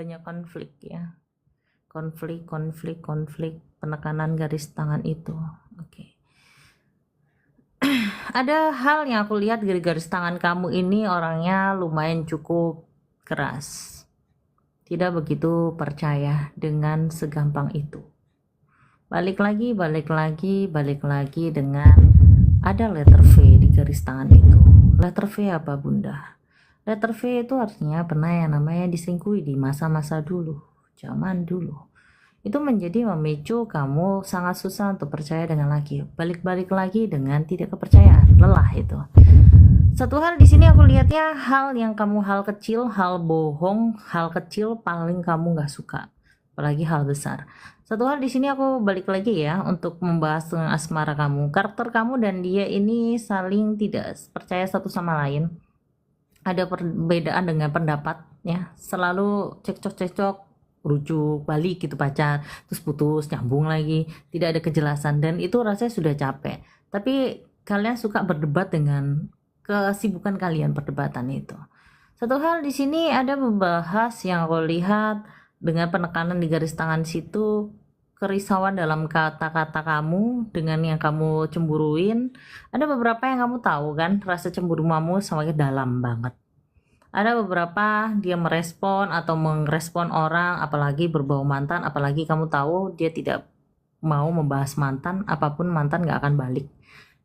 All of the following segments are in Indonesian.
banyak konflik ya. Konflik, penekanan garis tangan itu. Oke. Ada hal yang aku lihat dari garis tangan kamu ini orangnya lumayan cukup keras. Tidak begitu percaya dengan segampang itu. Balik lagi dengan ada letter V di garis tangan itu. Letter V apa bunda? Letter V itu artinya pernah yang namanya diselingkuhi di masa-masa dulu, zaman dulu. Itu menjadi memicu kamu sangat susah untuk percaya dengan laki. Balik lagi dengan tidak kepercayaan, lelah itu. Satu hal di sini aku lihatnya hal kecil, hal bohong, hal kecil paling kamu nggak suka, apalagi hal besar. Satu hal di sini aku balik lagi ya untuk membahas dengan asmara kamu. Karakter kamu dan dia ini saling tidak percaya satu sama lain. Ada perbedaan dengan pendapat ya, selalu cekcok rujuk balik gitu pacar, terus putus nyambung lagi, tidak ada kejelasan, dan itu rasanya sudah capek. Tapi kalian suka berdebat dengan kesibukan kalian perdebatan itu. Satu hal di sini ada membahas yang aku lihat dengan penekanan di garis tangan situ, kerisauan dalam kata-kata kamu dengan yang kamu cemburuin. Ada beberapa yang kamu tahu kan, rasa cemburu kamu semakin dalam banget. Ada beberapa dia merespon atau merespon orang, apalagi berbau mantan, apalagi kamu tahu dia tidak mau membahas mantan, apapun mantan gak akan balik.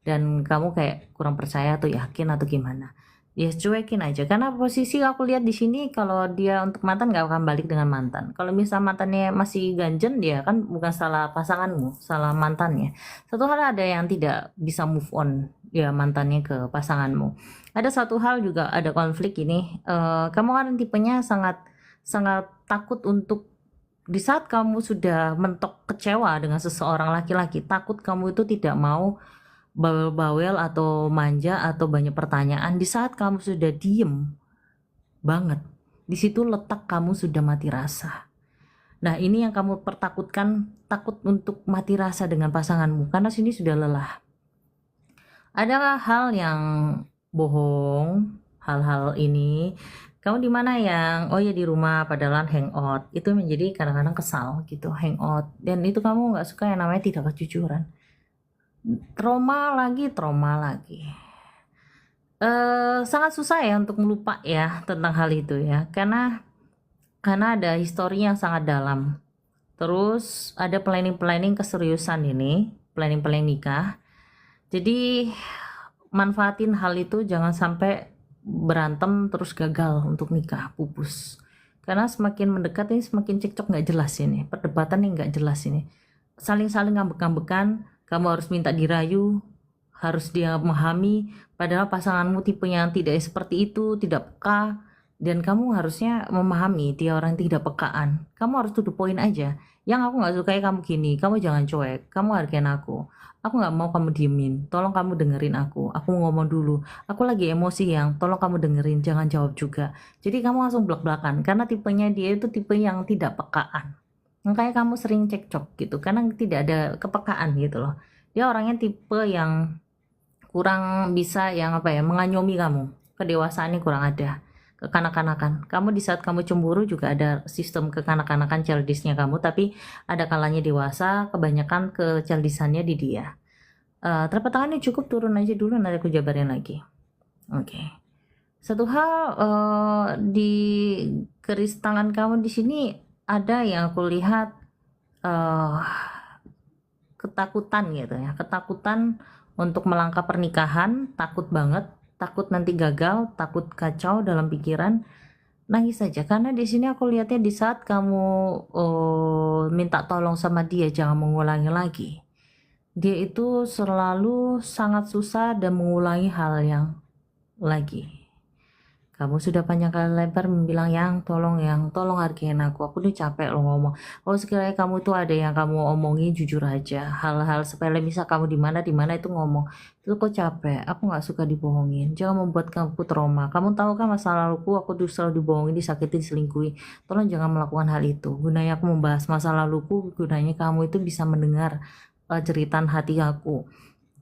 Dan kamu kayak kurang percaya atau yakin atau gimana. Ya cuekin aja, karena posisi aku lihat di sini kalau dia untuk mantan gak akan balik dengan mantan. Kalau misal mantannya masih ganjen, dia kan bukan salah pasanganmu, salah mantannya. Satu hal ada yang tidak bisa move on ya mantannya ke pasanganmu. Ada satu hal juga ada konflik ini. Kamu kan tipenya sangat takut untuk di saat kamu sudah mentok kecewa dengan seseorang laki-laki, takut kamu itu tidak mau bawel atau manja atau banyak pertanyaan. Di saat kamu sudah diem banget, di situ letak kamu sudah mati rasa. Nah ini yang kamu pertakutkan, takut untuk mati rasa dengan pasanganmu karena sini sudah lelah. Ada hal yang bohong, hal-hal ini kamu di mana yang oh ya di rumah padahal hangout, itu menjadi kadang-kadang kesal gitu hangout, dan itu kamu nggak suka yang namanya tidak kejujuran. Trauma lagi sangat susah ya untuk melupa ya tentang hal itu ya, karena ada histori yang sangat dalam. Terus ada planning keseriusan ini, planning nikah. Jadi manfaatin hal itu, jangan sampai berantem terus gagal untuk nikah, pupus. Karena semakin mendekat ini semakin cekcok nggak jelas ini, perdebatan yang nggak jelas ini, saling ngambek-ngambekan. Kamu harus minta dirayu, harus dia memahami, padahal pasanganmu tipe yang tidak seperti itu, tidak peka, dan kamu harusnya memahami dia orang yang tidak pekaan. Kamu harus to the point aja. Yang aku nggak suka kamu gini, kamu jangan cuek, kamu hargain aku nggak mau kamu diemin, tolong kamu dengerin aku ngomong dulu, aku lagi emosi yang tolong kamu dengerin, jangan jawab juga. Jadi kamu langsung belak-belakan, karena tipenya dia itu tipe yang tidak pekaan. Makanya kamu sering cekcok gitu, karena tidak ada kepekaan gitu loh. Dia orangnya tipe yang kurang bisa yang mengayomi kamu, kedewasaannya kurang ada, kekanak-kanakan. Kamu di saat kamu cemburu juga ada sistem kekanak-kanakan childishnya kamu, tapi ada kalanya dewasa, kebanyakan kechildisannya di dia. Telapak tangannya cukup turun aja dulu, nanti aku jabarin lagi. Oke. Satu hal di garis tangan kamu di sini ada yang aku lihat ketakutan gitu ya, ketakutan untuk melangkah pernikahan, takut banget, takut nanti gagal, takut kacau dalam pikiran, nangis saja. Karena di sini aku lihatnya di saat kamu minta tolong sama dia jangan mengulangi lagi, dia itu selalu sangat susah dan mengulangi hal yang lagi. Kamu sudah panjang kali lebar bilang yang tolong hargain aku udah capek lo ngomong. Oh sekiranya kamu tuh ada yang kamu omongin jujur aja, hal-hal sepele, misal kamu di mana itu ngomong, itu kok capek, aku nggak suka dibohongin, jangan membuat kamu trauma. Kamu tahu kan masa laluku, aku tuh selalu dibohongin, disakitin, diselingkuhi, tolong jangan melakukan hal itu. Gunanya aku membahas masa laluku, gunanya kamu itu bisa mendengar jeritan hati aku.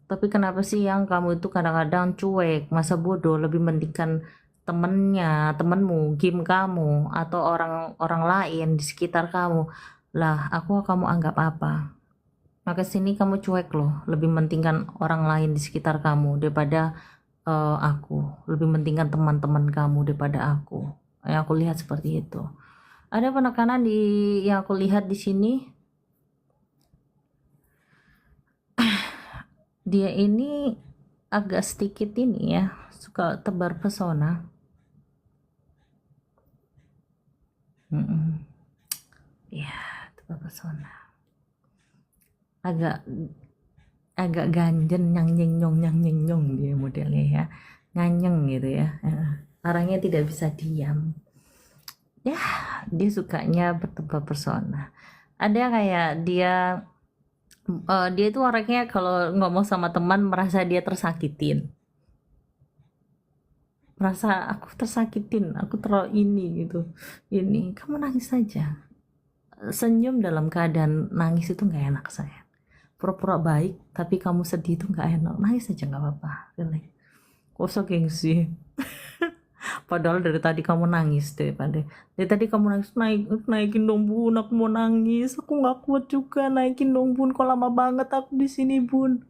Tapi kenapa sih yang kamu itu kadang-kadang cuek, masa bodoh, lebih pentingkan temennya, temenmu, game kamu, atau orang lain di sekitar kamu, lah aku kamu anggap apa? Maka sini kamu cuek loh, lebih mentingkan orang lain di sekitar kamu daripada aku, lebih mentingkan teman-teman kamu daripada aku. Yang aku lihat seperti itu. Ada penekanan yang aku lihat di sini. Dia ini agak sedikit ini ya, suka tebar pesona. Ya, tebar pesona. Agak ganjen nyong dia modelnya ya, nganyeng gitu ya. Orangnya tidak bisa diam. Ya, dia sukanya bertebar pesona. Ada kayak dia itu orangnya kalau ngomong sama teman merasa dia tersakitin, merasa aku tersakitin, aku terlalu ini gitu. Ini kamu nangis saja, senyum dalam keadaan nangis itu nggak enak saya. Pura-pura baik tapi kamu sedih itu nggak enak. Nangis aja nggak apa-apa, relax. Kok usah gengsi. Padahal dari tadi kamu nangis dari tadi kamu nangis, naikin dong bun, aku mau nangis, aku nggak kuat juga, naikin dong bun, kok lama banget aku di sini bun.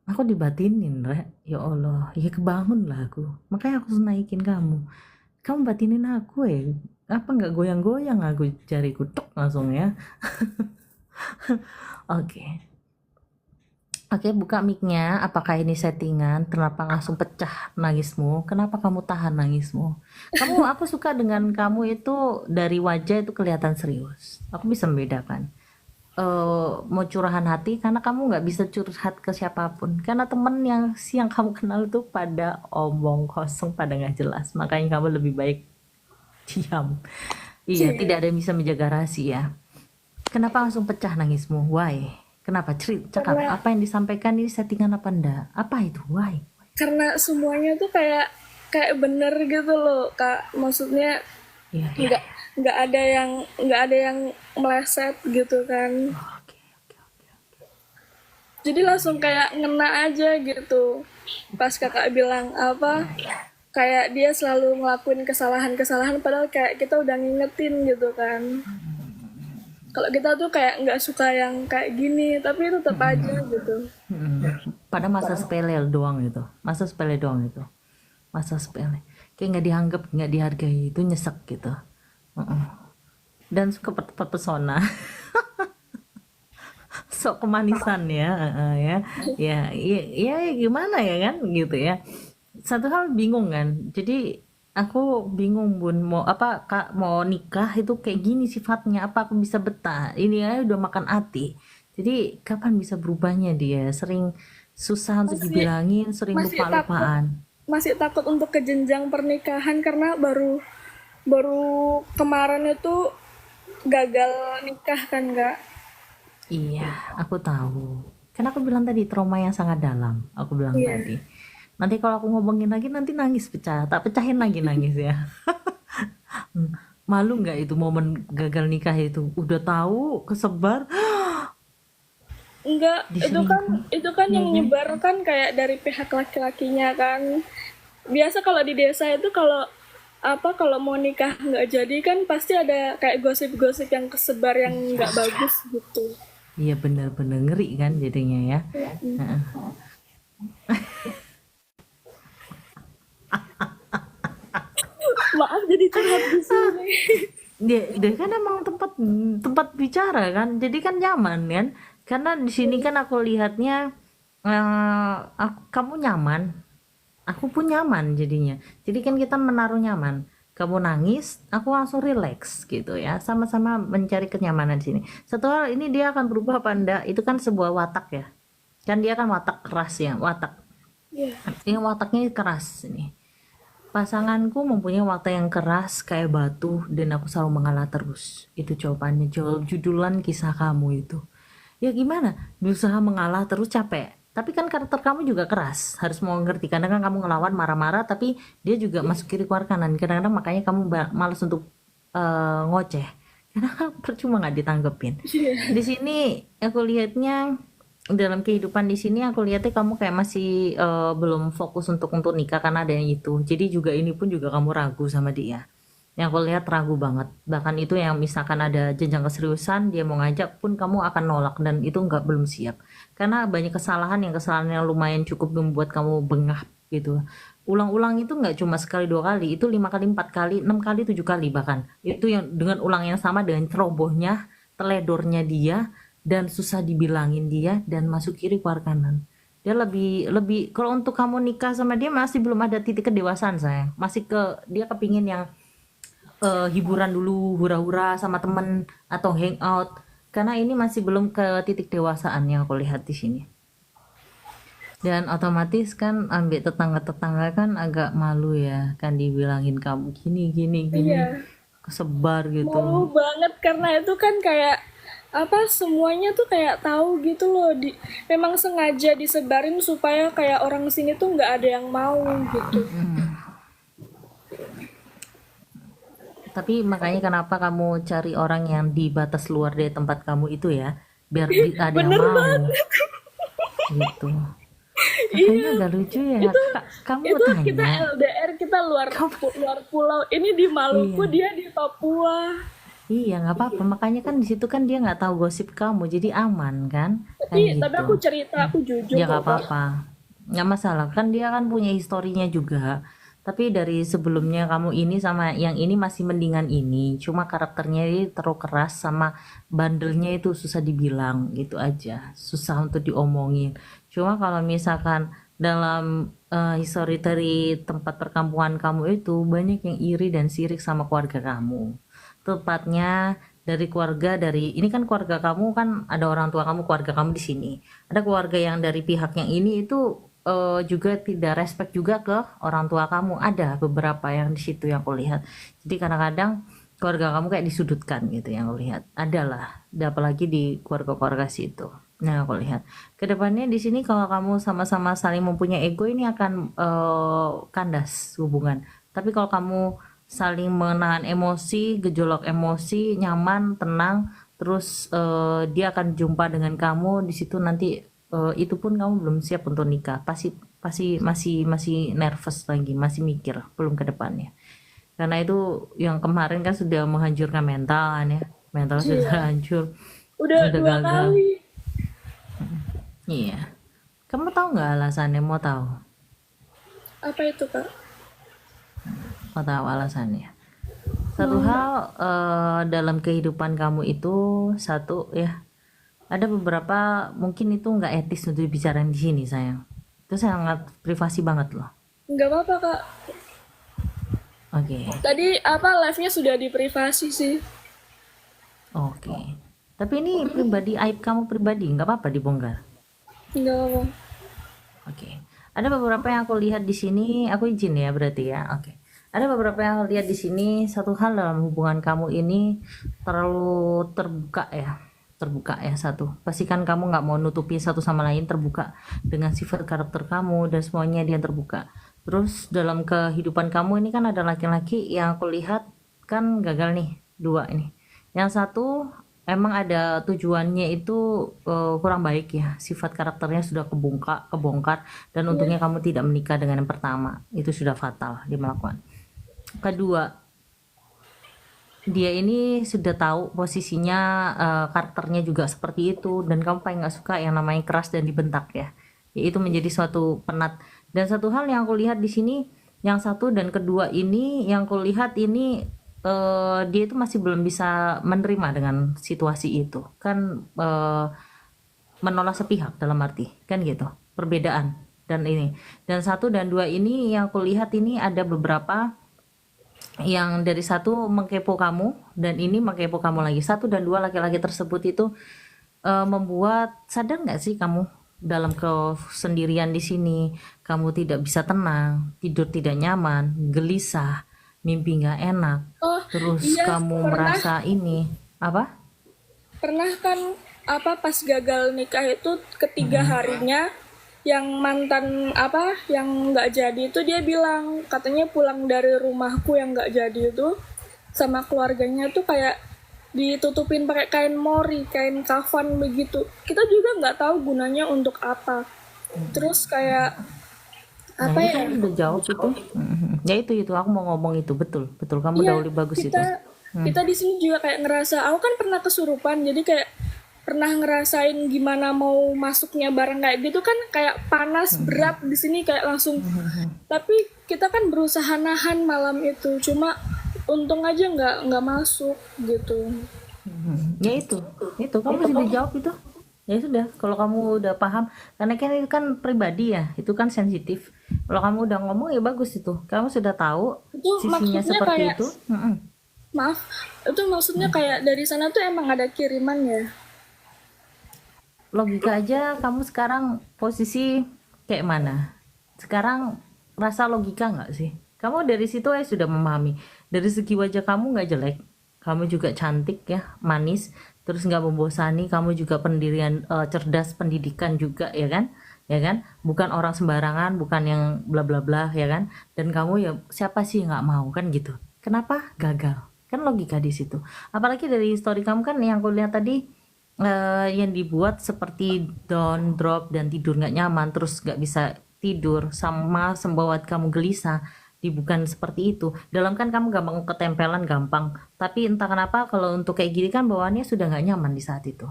Aku dibatinin, Rek. Ya Allah, ya kebangun lah aku, makanya aku naikin kamu batinin aku apa nggak goyang-goyang aku jariku tuk langsung ya. Oke. Oke, buka mic-nya. Apakah ini settingan? Kenapa langsung pecah nangismu? Kenapa kamu tahan nangismu? Aku suka dengan kamu itu dari wajah itu kelihatan serius. Aku bisa membedakan. Mau curahan hati karena kamu nggak bisa curhat ke siapapun. Karena temen yang kamu kenal itu pada omong kosong, pada nggak jelas. Makanya kamu lebih baik diam. Iya, tidak ada yang bisa menjaga rahasia. Kenapa langsung pecah nangismu? Why? Kenapa? Cakap apa yang disampaikan ini settingan apa enggak? Apa itu? Why? Karena semuanya tuh kayak bener gitu loh, Kak. Maksudnya nggak ada yang meleset gitu kan. Oke. Jadi langsung kayak ngena aja gitu. Pas Kakak bilang apa, kayak dia selalu ngelakuin kesalahan-kesalahan padahal kayak kita udah ngingetin gitu kan. Kalau kita tuh kayak nggak suka yang kayak gini, tapi tetap aja gitu. Pada masa sepele doang itu. Masa sepele. Kayak nggak dianggap, nggak dihargai, itu nyesek gitu. Dan suka pesona. Sok kemanisan ya, ya gimana ya kan gitu ya. Satu hal bingung kan, jadi aku bingung bun, mau apa kak, mau nikah itu kayak gini sifatnya, apa aku bisa betah, ini aja udah makan hati, jadi kapan bisa berubahnya dia, sering susah untuk dibilangin, sering lupa-lupaan. Masih takut untuk ke jenjang pernikahan karena baru kemarin itu gagal nikah kan, nggak? Iya, aku tahu. Kan aku bilang tadi trauma yang sangat dalam. Aku bilang Iya. tadi. Nanti kalau aku ngomongin lagi nanti nangis pecah. Tak pecahin lagi nangis ya. Malu nggak itu momen gagal nikah itu? Udah tahu kesebar Enggak, diselingkuh. itu kan Iya yang kan? nyebar kan kayak dari pihak laki-lakinya kan. Biasa kalau di desa itu kalau mau nikah nggak jadi kan pasti ada kayak gosip-gosip yang kesebar yang Iya. nggak bagus gitu. Iya bener-bener ngeri kan jadinya ya. Heeh. Maaf jadi curhat di sini. Dia kan emang tempat tempat bicara kan, jadi kan nyaman kan, karena di sini kan aku lihatnya kamu nyaman, aku pun nyaman jadinya, jadi kan kita menaruh nyaman, kamu nangis aku langsung relax gitu ya, sama-sama mencari kenyamanan di sini. Satu hal ini dia akan berubah apa enggak itu kan sebuah watak ya, kan dia kan watak keras ya, Iya. ini wataknya keras ini. Pasanganku mempunyai watak yang keras kayak batu dan aku selalu mengalah terus. Itu jawabannya, jawab judulan kisah kamu itu. Ya gimana? Berusaha mengalah terus capek. Tapi kan karakter kamu juga keras. Harus mau ngerti. Kadang kan kamu ngelawan marah-marah tapi dia juga masuk kiri keluar kanan. Kadang-kadang makanya kamu malas untuk ngoceh. Karena percuma nggak ditanggepin. Iya. Di sini aku lihatnya dalam kehidupan di sini aku lihatnya kamu kayak masih belum fokus untuk nikah karena ada yang itu. Jadi juga ini pun juga kamu ragu sama dia. Yang aku lihat ragu banget. Bahkan itu yang misalkan ada jenjang keseriusan, dia mau ngajak pun kamu akan nolak dan itu nggak belum siap. Karena banyak kesalahan yang lumayan cukup membuat kamu bengah gitu. Ulang-ulang itu nggak cuma sekali dua kali, itu 5 kali, 4 kali, 6 kali, 7 kali bahkan. Itu yang dengan ulang yang sama dengan cerobohnya, teledornya dia, dan susah dibilangin dia dan masuk kiri keluar kanan. Dia lebih lebih kalau untuk kamu nikah sama dia masih belum ada titik kedewasaan sayang. Masih dia kepingin yang hiburan dulu, hura-hura sama temen atau hangout. Karena ini masih belum ke titik dewasaan yang aku lihat di sini. Dan otomatis kan ambil tetangga-tetangga kan agak malu ya, kan dibilangin kamu gini gini gini, Iya, kesebar malu gitu. banget karena itu kan kayak apa semuanya tuh kayak tahu gitu loh memang sengaja disebarin supaya kayak orang sini tuh nggak ada yang mau gitu. Tapi makanya kenapa kamu cari orang yang di batas luar dari tempat kamu itu ya, biar ada yang Bener mau banget. gitu. Makanya Iya, agak lucu ya, itu Kak. Kamu mau itu kita tanya, LDR, kita luar kamu luar pulau, ini di Maluku, iya. dia di Papua. Iya, nggak apa-apa. Makanya kan di situ kan dia nggak tahu gosip kamu, jadi aman kan? Kan Tapi gitu. aku cerita, aku jujur Ya kok nggak kak. apa-apa, nggak masalah. Kan dia kan punya historinya juga. Tapi dari sebelumnya kamu ini sama yang ini masih mendingan ini. Cuma karakternya ini terlalu keras sama bandelnya itu susah dibilang gitu aja. Susah untuk diomongin. Cuma kalau misalkan dalam histori dari tempat perkampungan kamu itu banyak yang iri dan sirik sama keluarga kamu. Tepatnya dari keluarga dari ini kan keluarga kamu kan ada orang tua kamu keluarga kamu di sini ada keluarga yang dari pihak yang ini itu juga tidak respect juga ke orang tua kamu ada beberapa yang di situ yang aku lihat jadi kadang-kadang keluarga kamu kayak disudutkan gitu yang aku lihat adalah apalagi di keluarga-keluarga situ nah aku lihat kedepannya di sini kalau kamu sama-sama saling mempunyai ego ini akan kandas hubungan tapi kalau kamu saling menahan emosi, gejolak emosi, nyaman, tenang, terus dia akan jumpa dengan kamu di situ nanti itu pun kamu belum siap untuk nikah. Pasti pasti masih nervous lagi, masih mikir belum ke depannya. Karena itu yang kemarin kan sudah menghancurkan mental kan ya. Mental sudah Iya, hancur, udah udah dua gagal. kali. Iya. Kamu tahu nggak alasannya? Mau tahu? Apa itu kak? Mau tahu alasannya? Satu Mau nggak? hal dalam kehidupan kamu itu satu ya ada beberapa mungkin itu nggak etis untuk dibicarain di sini sayang. Itu sangat privasi banget loh. Nggak apa-apa kak. Oke, Tadi apa live-nya sudah di privasi sih. oke. Tapi ini pribadi aib kamu pribadi nggak apa-apa dibongkar. Nggak apa. Oke. Ada beberapa yang aku lihat di sini. Aku izin ya berarti ya. Oke. Ada beberapa yang aku lihat di sini. Satu hal dalam hubungan kamu ini terlalu terbuka ya. Terbuka ya satu. Pastikan kamu nggak mau nutupi satu sama lain terbuka dengan sifat karakter kamu dan semuanya dia terbuka. Terus dalam kehidupan kamu ini kan ada laki-laki yang aku lihat kan gagal nih dua ini. Yang satu emang ada tujuannya itu kurang baik ya. Sifat karakternya sudah kebongkar dan untungnya kamu tidak menikah dengan yang pertama. Itu sudah fatal dia melakukan. Kedua, dia ini sudah tahu posisinya karakternya juga seperti itu dan kamu paling nggak suka yang namanya keras dan dibentak ya. Itu menjadi suatu penat. Dan satu hal yang aku lihat di sini, yang satu dan kedua ini yang aku lihat ini dia itu masih belum bisa menerima dengan situasi itu. Kan menolak sepihak dalam arti kan gitu. Perbedaan dan ini. Dan satu dan dua ini yang aku lihat ini ada beberapa yang dari satu mengkepo kamu dan ini mengkepo kamu lagi satu dan dua laki-laki tersebut itu membuat sadar nggak sih kamu dalam kesendirian di sini kamu tidak bisa tenang tidur tidak nyaman gelisah mimpi nggak enak Oh terus iya, kamu pernah merasa ini apa pernah kan apa pas gagal nikah itu ketiga harinya yang mantan apa yang nggak jadi itu dia bilang katanya pulang dari rumahku yang nggak jadi itu sama keluarganya tuh kayak ditutupin pakai kain mori, kain kafan begitu. Kita juga nggak tahu gunanya untuk apa. Terus kayak Nah apa ini ya? kamu udah jawab itu. Ya itu aku mau ngomong itu betul betul kamu udah Iya, bagus itu. kita di sini juga kayak ngerasa, aku kan pernah kesurupan, jadi kayak pernah ngerasain gimana mau masuknya barang kayak gitu kan, kayak panas berat di sini kayak langsung. Tapi kita kan berusaha nahan malam itu, cuma untung aja nggak masuk gitu. Ya itu kamu sudah jawab itu. Ya sudah, kalau kamu udah paham, karena kan itu kan pribadi ya, itu kan sensitif. Kalau kamu udah ngomong ya bagus itu, kamu sudah tahu Itu sisinya maksudnya seperti kayak, itu. maaf, itu maksudnya kayak dari sana tuh emang ada kiriman ya. Logika aja, kamu sekarang posisi kayak mana? Sekarang rasa logika nggak sih? Kamu dari situ ya sudah memahami. Dari segi wajah kamu nggak jelek, kamu juga cantik ya, manis, terus nggak membosani, kamu juga pendirian cerdas, pendidikan juga ya kan? Ya kan? Bukan orang sembarangan, bukan yang bla bla bla ya kan? Dan kamu ya siapa sih yang nggak mau kan gitu? Kenapa gagal? Kan logika di situ. Apalagi dari story kamu kan yang aku lihat tadi yang dibuat seperti down, drop, dan tidur nggak nyaman, terus nggak bisa tidur, sama membuat kamu gelisah. Bukan seperti itu. Dalam kan kamu gampang ketempelan, gampang. Tapi entah kenapa kalau untuk kayak gini kan bawaannya sudah nggak nyaman di saat itu.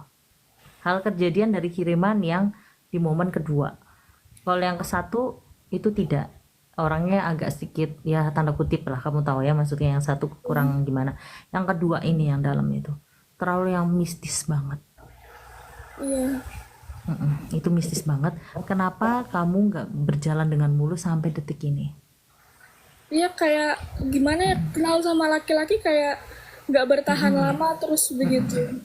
Hal kejadian dari kiriman yang di momen kedua. Kalau yang ke satu itu tidak. Orangnya agak sedikit ya tanda kutip lah, kamu tahu ya maksudnya, yang satu kurang gimana. Yang kedua ini yang dalam itu terlalu yang mistis banget. Iya. Itu mistis banget. Kenapa kamu nggak berjalan dengan mulus sampai detik ini? Iya kayak gimana ya, kenal sama laki-laki kayak nggak bertahan lama terus begitu.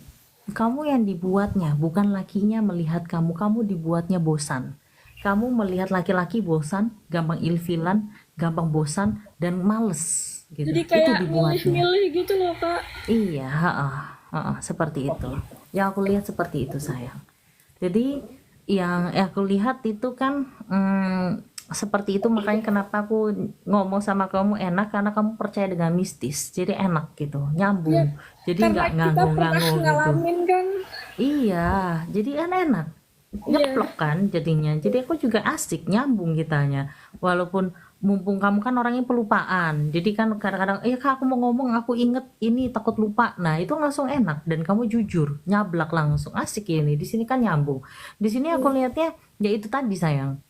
Kamu yang dibuatnya, bukan lakinya melihat kamu. Kamu dibuatnya bosan. Kamu melihat laki-laki bosan, gampang ilfilan, gampang bosan, dan males gitu. Jadi Itu kayak dibuatnya. milih-milih gitu loh Kak. Iya, seperti itu. Yang aku lihat seperti itu sayang. Jadi yang aku lihat itu kan seperti itu, makanya kenapa aku ngomong sama kamu enak, karena kamu percaya dengan mistis, jadi enak gitu, Ya, nyambung, jadi karena nggak kita pernah nganggu-nganggu gitu. ngalamin kan. Iya, jadi kan enak, Iya. nyeplok kan jadinya, jadi aku juga asik, nyambung kitanya. Walaupun mumpung kamu kan orangnya pelupaan, jadi kan kadang-kadang Kak, aku mau ngomong aku inget ini takut lupa, nah itu langsung enak, dan kamu jujur nyablak langsung, asik ya. Ini di sini kan nyambung. Di sini aku lihatnya ya itu tadi sayang.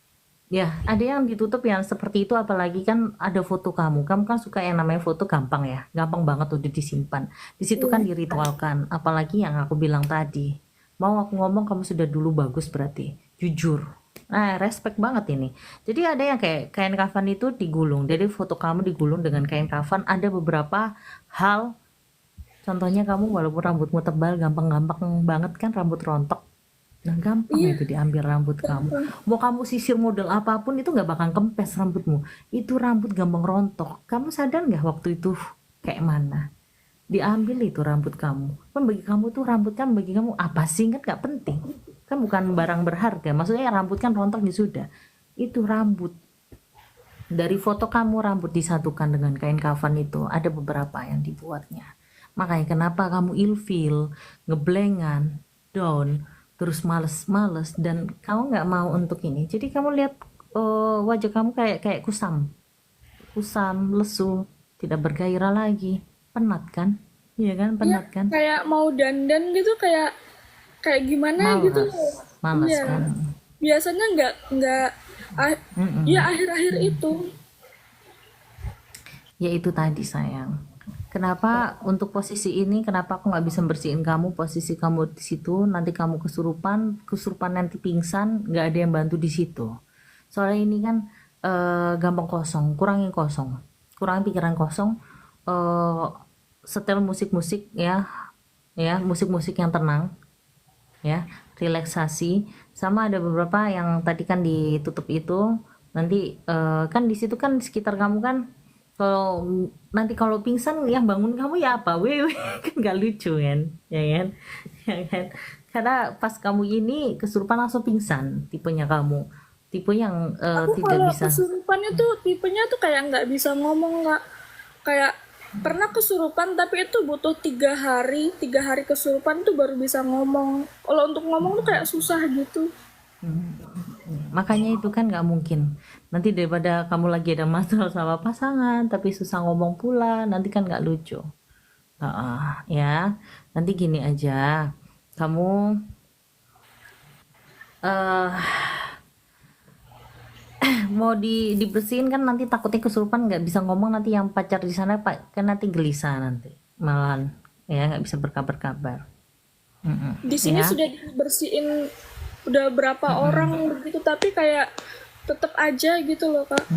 Ya, ada yang ditutup yang seperti itu, apalagi kan ada foto kamu. Kamu kan suka yang namanya foto, gampang ya. Gampang banget udah disimpan. Di situ kan diritualkan. Apalagi yang aku bilang tadi. Mau aku ngomong kamu sudah dulu bagus berarti. Jujur. Nah, respect banget ini. Jadi ada yang kayak kain kafan itu digulung. Jadi foto kamu digulung dengan kain kafan. Ada beberapa hal. Contohnya kamu walaupun rambutmu tebal, gampang-gampang banget kan rambut rontok. Nah, gampang Iya. itu diambil rambut kamu. Mau kamu sisir model apapun itu nggak bakal kempes rambutmu. Itu rambut gampang rontok. Kamu sadar nggak waktu itu kayak mana? Diambil itu rambut kamu. Kan bagi kamu tuh rambut kan bagi kamu apa sih? Kan nggak penting. Kan bukan barang berharga. Maksudnya ya rambut kan rontok ya sudah. Itu rambut. Dari foto kamu rambut disatukan dengan kain kafan itu ada beberapa yang dibuatnya. Makanya kenapa kamu ilfil, ngeblengan, down, terus males-males, dan kamu nggak mau untuk ini. Jadi kamu lihat wajah kamu kayak kayak kusam, kusam, lesu, tidak bergairah lagi, penat kan? Iya kan, Iya, penat kan? kayak mau dandan gitu kayak kayak gimana gitu. Malas, malas Iya. kan? Biasanya nggak ah, ya akhir-akhir itu. Ya itu tadi sayang. Kenapa untuk posisi ini, kenapa aku nggak bisa bersihin kamu, posisi kamu di situ, nanti kamu kesurupan, kesurupan nanti pingsan, nggak ada yang bantu di situ. Soalnya ini kan gampang kosong, kurangin pikiran kosong, eh, setel musik-musik ya, ya musik-musik yang tenang, ya relaksasi, sama ada beberapa yang tadi kan ditutup itu. Nanti kan di situ kan di sekitar kamu kan, kalau nanti kalau pingsan yang bangun kamu ya apa wewe kan gak lucu kan, ya kan, ya kan, karena pas kamu ini kesurupan langsung pingsan, tipenya kamu, tipe yang Aku tidak kalau bisa. kesurupannya tuh tipenya tuh kayak nggak bisa ngomong, nggak kayak pernah kesurupan tapi itu butuh 3 hari kesurupan tuh baru bisa ngomong. Kalau untuk ngomong tuh kayak susah gitu. Makanya itu kan nggak mungkin. Nanti daripada kamu lagi ada masalah sama pasangan, tapi susah ngomong pula, nanti kan nggak lucu. Heeh, ya. Nanti gini aja, kamu eh mau dibersihin kan nanti takutnya kesurupan nggak bisa ngomong nanti yang pacar di sana pak kan nanti gelisah nanti malahan ya nggak bisa berkabar-kabar. Di sini Ya. sudah dibersihin udah berapa orang begitu tapi kayak tetap aja gitu loh Kak.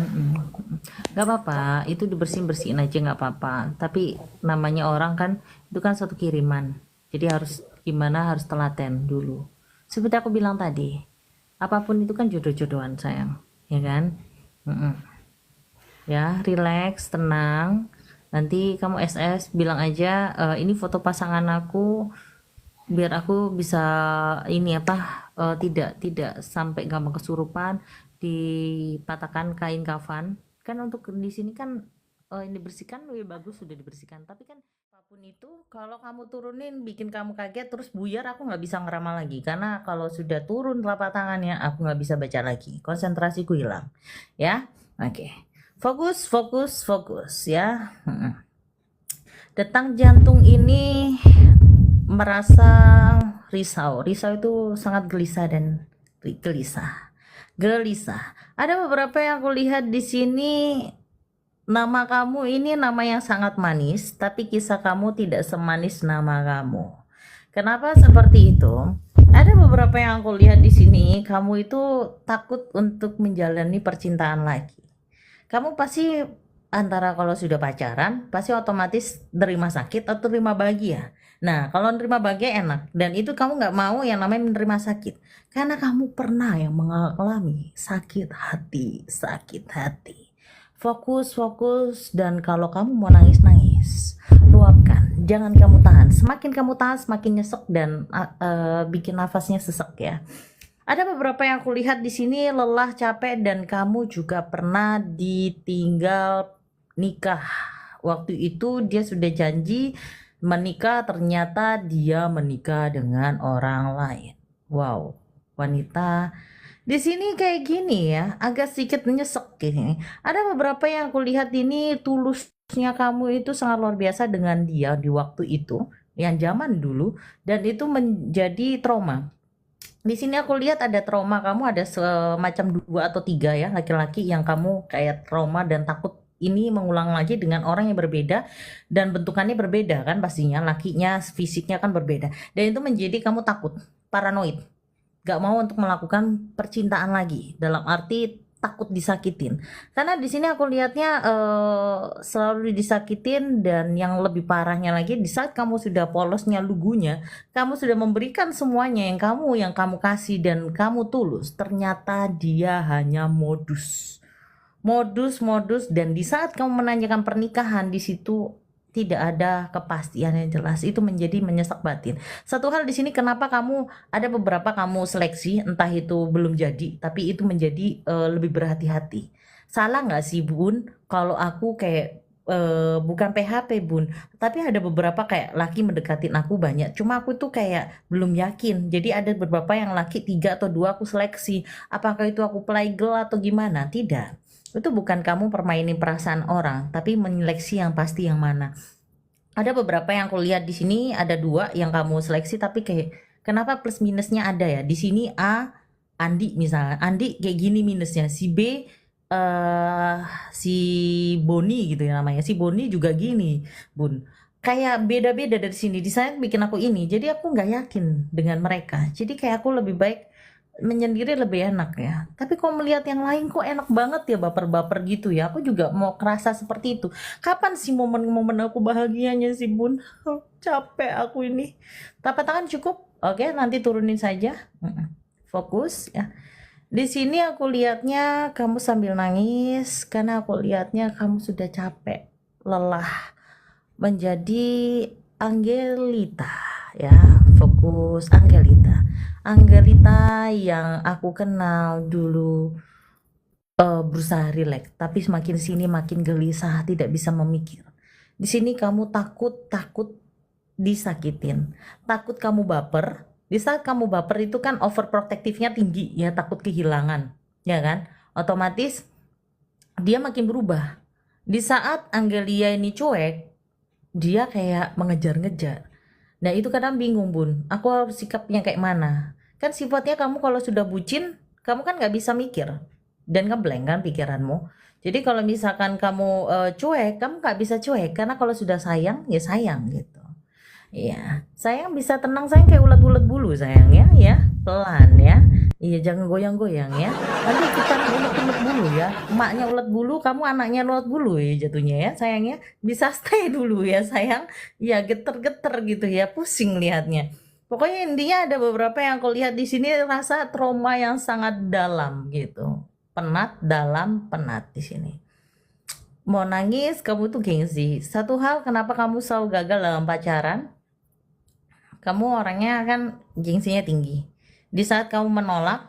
Nggak apa-apa itu dibersihin aja nggak apa-apa tapi namanya orang kan itu kan satu kiriman jadi harus gimana harus telaten dulu seperti aku bilang tadi apapun itu kan jodoh-jodohan sayang ya kan. Ya relax tenang nanti kamu SS bilang aja ini foto pasangan aku biar aku bisa ini apa tidak tidak sampai gampang kesurupan dipatahkan kain kafan kan untuk di sini kan ini dibersihkan lebih bagus sudah dibersihkan tapi kan apapun itu kalau kamu turunin bikin kamu kaget terus buyar aku nggak bisa ngeramal lagi karena kalau sudah turun telapak tangannya aku nggak bisa baca lagi konsentrasiku hilang ya. Oke. Fokus fokus fokus ya. Detak jantung ini merasa risau. Risau itu sangat gelisah dan gelisah. Ada beberapa yang aku lihat di sini nama kamu ini nama yang sangat manis, tapi kisah kamu tidak semanis nama kamu. Kenapa seperti itu? Ada beberapa yang aku lihat di sini, kamu itu takut untuk menjalani percintaan lagi. Kamu pasti antara kalau sudah pacaran pasti otomatis nerima sakit atau terima bahagia. Nah kalau nerima bahagia enak dan itu kamu nggak mau yang namanya menerima sakit karena kamu pernah yang mengalami sakit hati. Fokus dan kalau kamu mau nangis luapkan jangan kamu tahan semakin kamu tahan semakin nyesek dan bikin nafasnya sesek ya. Ada beberapa yang aku lihat di sini lelah, capek, dan kamu juga pernah ditinggal nikah. Waktu itu dia sudah janji menikah, ternyata dia menikah dengan orang lain. Wow, wanita di sini kayak gini ya, agak sedikit nyesek gini. Ada beberapa yang aku lihat ini tulusnya kamu itu sangat luar biasa dengan dia di waktu itu, yang zaman dulu, dan itu menjadi trauma. Di sini aku lihat ada trauma kamu ada semacam 2 atau 3 ya laki-laki yang kamu kayak trauma dan takut ini mengulang lagi dengan orang yang berbeda dan bentukannya berbeda kan pastinya lakinya fisiknya kan berbeda dan itu menjadi kamu takut paranoid gak mau untuk melakukan percintaan lagi dalam arti takut disakitin karena di sini aku lihatnya selalu disakitin dan yang lebih parahnya lagi di saat kamu sudah polosnya lugunya kamu sudah memberikan semuanya yang kamu kasih dan kamu tulus ternyata dia hanya modus dan di saat kamu menanyakan pernikahan di situ tidak ada kepastian yang jelas itu menjadi menyesak batin. Satu hal di sini kenapa kamu ada beberapa kamu seleksi entah itu belum jadi tapi itu menjadi lebih berhati-hati. Salah nggak sih Bun? Kalau aku kayak bukan PHP Bun, tapi ada beberapa kayak laki mendekatin aku banyak. Cuma aku tuh kayak belum yakin. Jadi ada beberapa yang laki 3 atau 2 aku seleksi. Apakah itu aku playgirl atau gimana? Tidak. Itu bukan kamu permainin perasaan orang, tapi menyeleksi yang pasti yang mana. Ada beberapa yang aku lihat di sini ada 2 yang kamu seleksi tapi kayak kenapa plus minusnya ada ya? Di sini A Andi misalnya. Andi kayak gini minusnya. Si B si Boni gitu ya namanya. Si Boni juga gini, Bun. Kayak beda-beda dari sini. Di sana bikin aku ini. Jadi aku nggak yakin dengan mereka. Jadi kayak aku lebih baik menyendiri lebih enak ya. Tapi kalau melihat yang lain kok enak banget ya baper-baper gitu ya. Aku juga mau kerasa seperti itu. Kapan sih momen-momen aku bahagianya sih Bun? Capek aku ini. Tapak tangan cukup? Oke, nanti turunin saja. Fokus ya. Di sini aku lihatnya kamu sambil nangis karena aku lihatnya kamu sudah capek, lelah menjadi Angelita ya. Fokus Angelita yang aku kenal dulu berusaha rileks, tapi semakin sini makin gelisah, tidak bisa memikir. Di sini kamu takut disakitin, takut kamu baper. Di saat kamu baper itu kan overprotective-nya tinggi ya, takut kehilangan, ya kan? Otomatis dia makin berubah. Di saat Angelia ini cuek, dia kayak mengejar-ngejar. Nah itu kadang bingung bun, aku harus sikapnya kayak mana? Kan sifatnya kamu kalau sudah bucin, kamu kan nggak bisa mikir dan ngeblank kan pikiranmu. Jadi kalau misalkan kamu cuek, kamu nggak bisa cuek karena kalau sudah sayang ya sayang gitu. Iya, sayang bisa tenang, sayang kayak ulat-ulat bulu sayang ya, pelan ya. Iya, jangan goyang-goyang ya. Nanti kita ulet-ulet bulu ya. Emaknya ulat bulu, kamu anaknya ulat bulu ya jatuhnya ya, sayangnya. Bisa stay dulu ya sayang. Ya geter-geter gitu ya, pusing lihatnya. Pokoknya intinya ada beberapa yang aku lihat di sini rasa trauma yang sangat dalam gitu. Penat, dalam, penat di sini. Mau nangis, kamu tuh gengsi. Satu hal kenapa kamu selalu gagal dalam pacaran, kamu orangnya kan gengsinya tinggi. Di saat kamu menolak,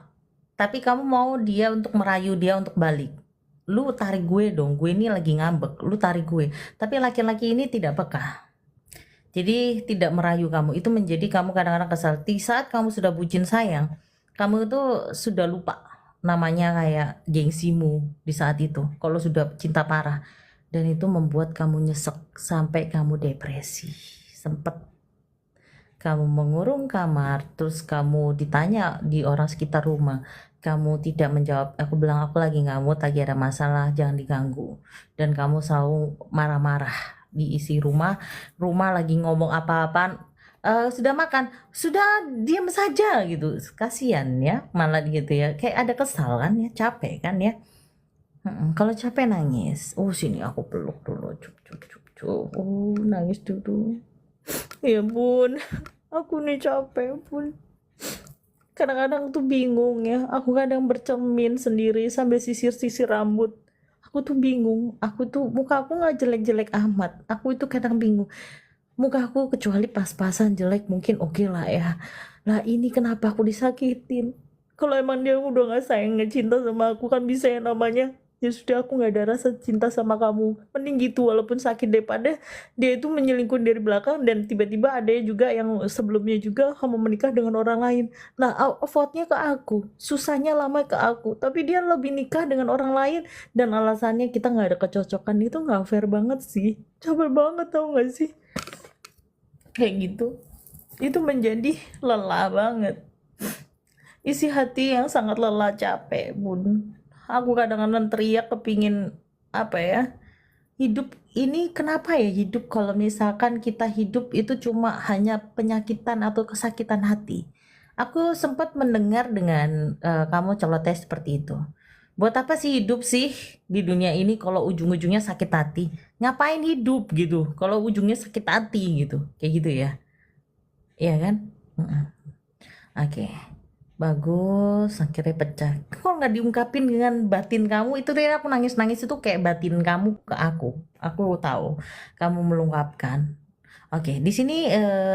tapi kamu mau dia untuk merayu dia untuk balik. Lu tarik gue dong, gue ini lagi ngambek, lu tarik gue. Tapi laki-laki ini tidak peka. Jadi tidak merayu kamu, itu menjadi kamu kadang-kadang kesal. Di saat kamu sudah bucin sayang, kamu itu sudah lupa namanya kayak gengsimu di saat itu. Kalau sudah cinta parah, dan itu membuat kamu nyesek sampai kamu depresi. Sempet kamu mengurung kamar, terus kamu ditanya di orang sekitar rumah, kamu tidak menjawab. Aku bilang aku lagi ngamut, lagi ada masalah, jangan diganggu. Dan kamu selalu marah-marah di isi rumah lagi ngomong apa-apaan. Sudah makan, sudah diam saja gitu. Kasihan ya, malah gitu ya. Kayak ada kesal kan ya, capek kan ya. Kalau capek nangis. Sini aku peluk dulu, cup cup cup cup. Nangis dulu. Ya bun, aku nih capek pun. Kadang-kadang tuh bingung ya, aku kadang bercermin sendiri sambil sisir-sisir rambut. Aku tuh bingung, aku tuh muka aku nggak jelek-jelek amat. Aku itu kadang bingung, muka aku kecuali pas-pasan jelek mungkin oke lah ya. Lah ini kenapa aku disakitin? Kalau emang dia udah nggak sayang ngecinta sama aku, kan bisa ya namanya, ya sudah aku nggak ada rasa cinta sama kamu, mending gitu walaupun sakit, daripada dia itu menyelingkuh dari belakang dan tiba-tiba ada juga yang sebelumnya juga kamu menikah dengan orang lain. Nah faultnya ke aku, susahnya lama ke aku, tapi dia lebih nikah dengan orang lain dan alasannya kita nggak ada kecocokan. Itu nggak fair banget sih, capek banget tau nggak sih kayak gitu. Itu menjadi lelah banget, isi hati yang sangat lelah, capek bun. Aku kadang-kadang teriak kepingin apa ya, hidup ini kenapa ya, hidup kalau misalkan kita hidup itu cuma hanya penyakitan atau kesakitan hati. Aku sempat mendengar dengan kamu celoteh seperti itu. Buat apa sih hidup sih di dunia ini kalau ujung-ujungnya sakit hati? Ngapain hidup gitu kalau ujungnya sakit hati gitu, kayak gitu ya. Iya kan? Oke. Bagus, akhirnya pecah. Kok nggak diungkapin dengan batin kamu? Itu tadi aku nangis-nangis itu kayak batin kamu ke aku. Aku tahu kamu melungkapkan. Oke, di sini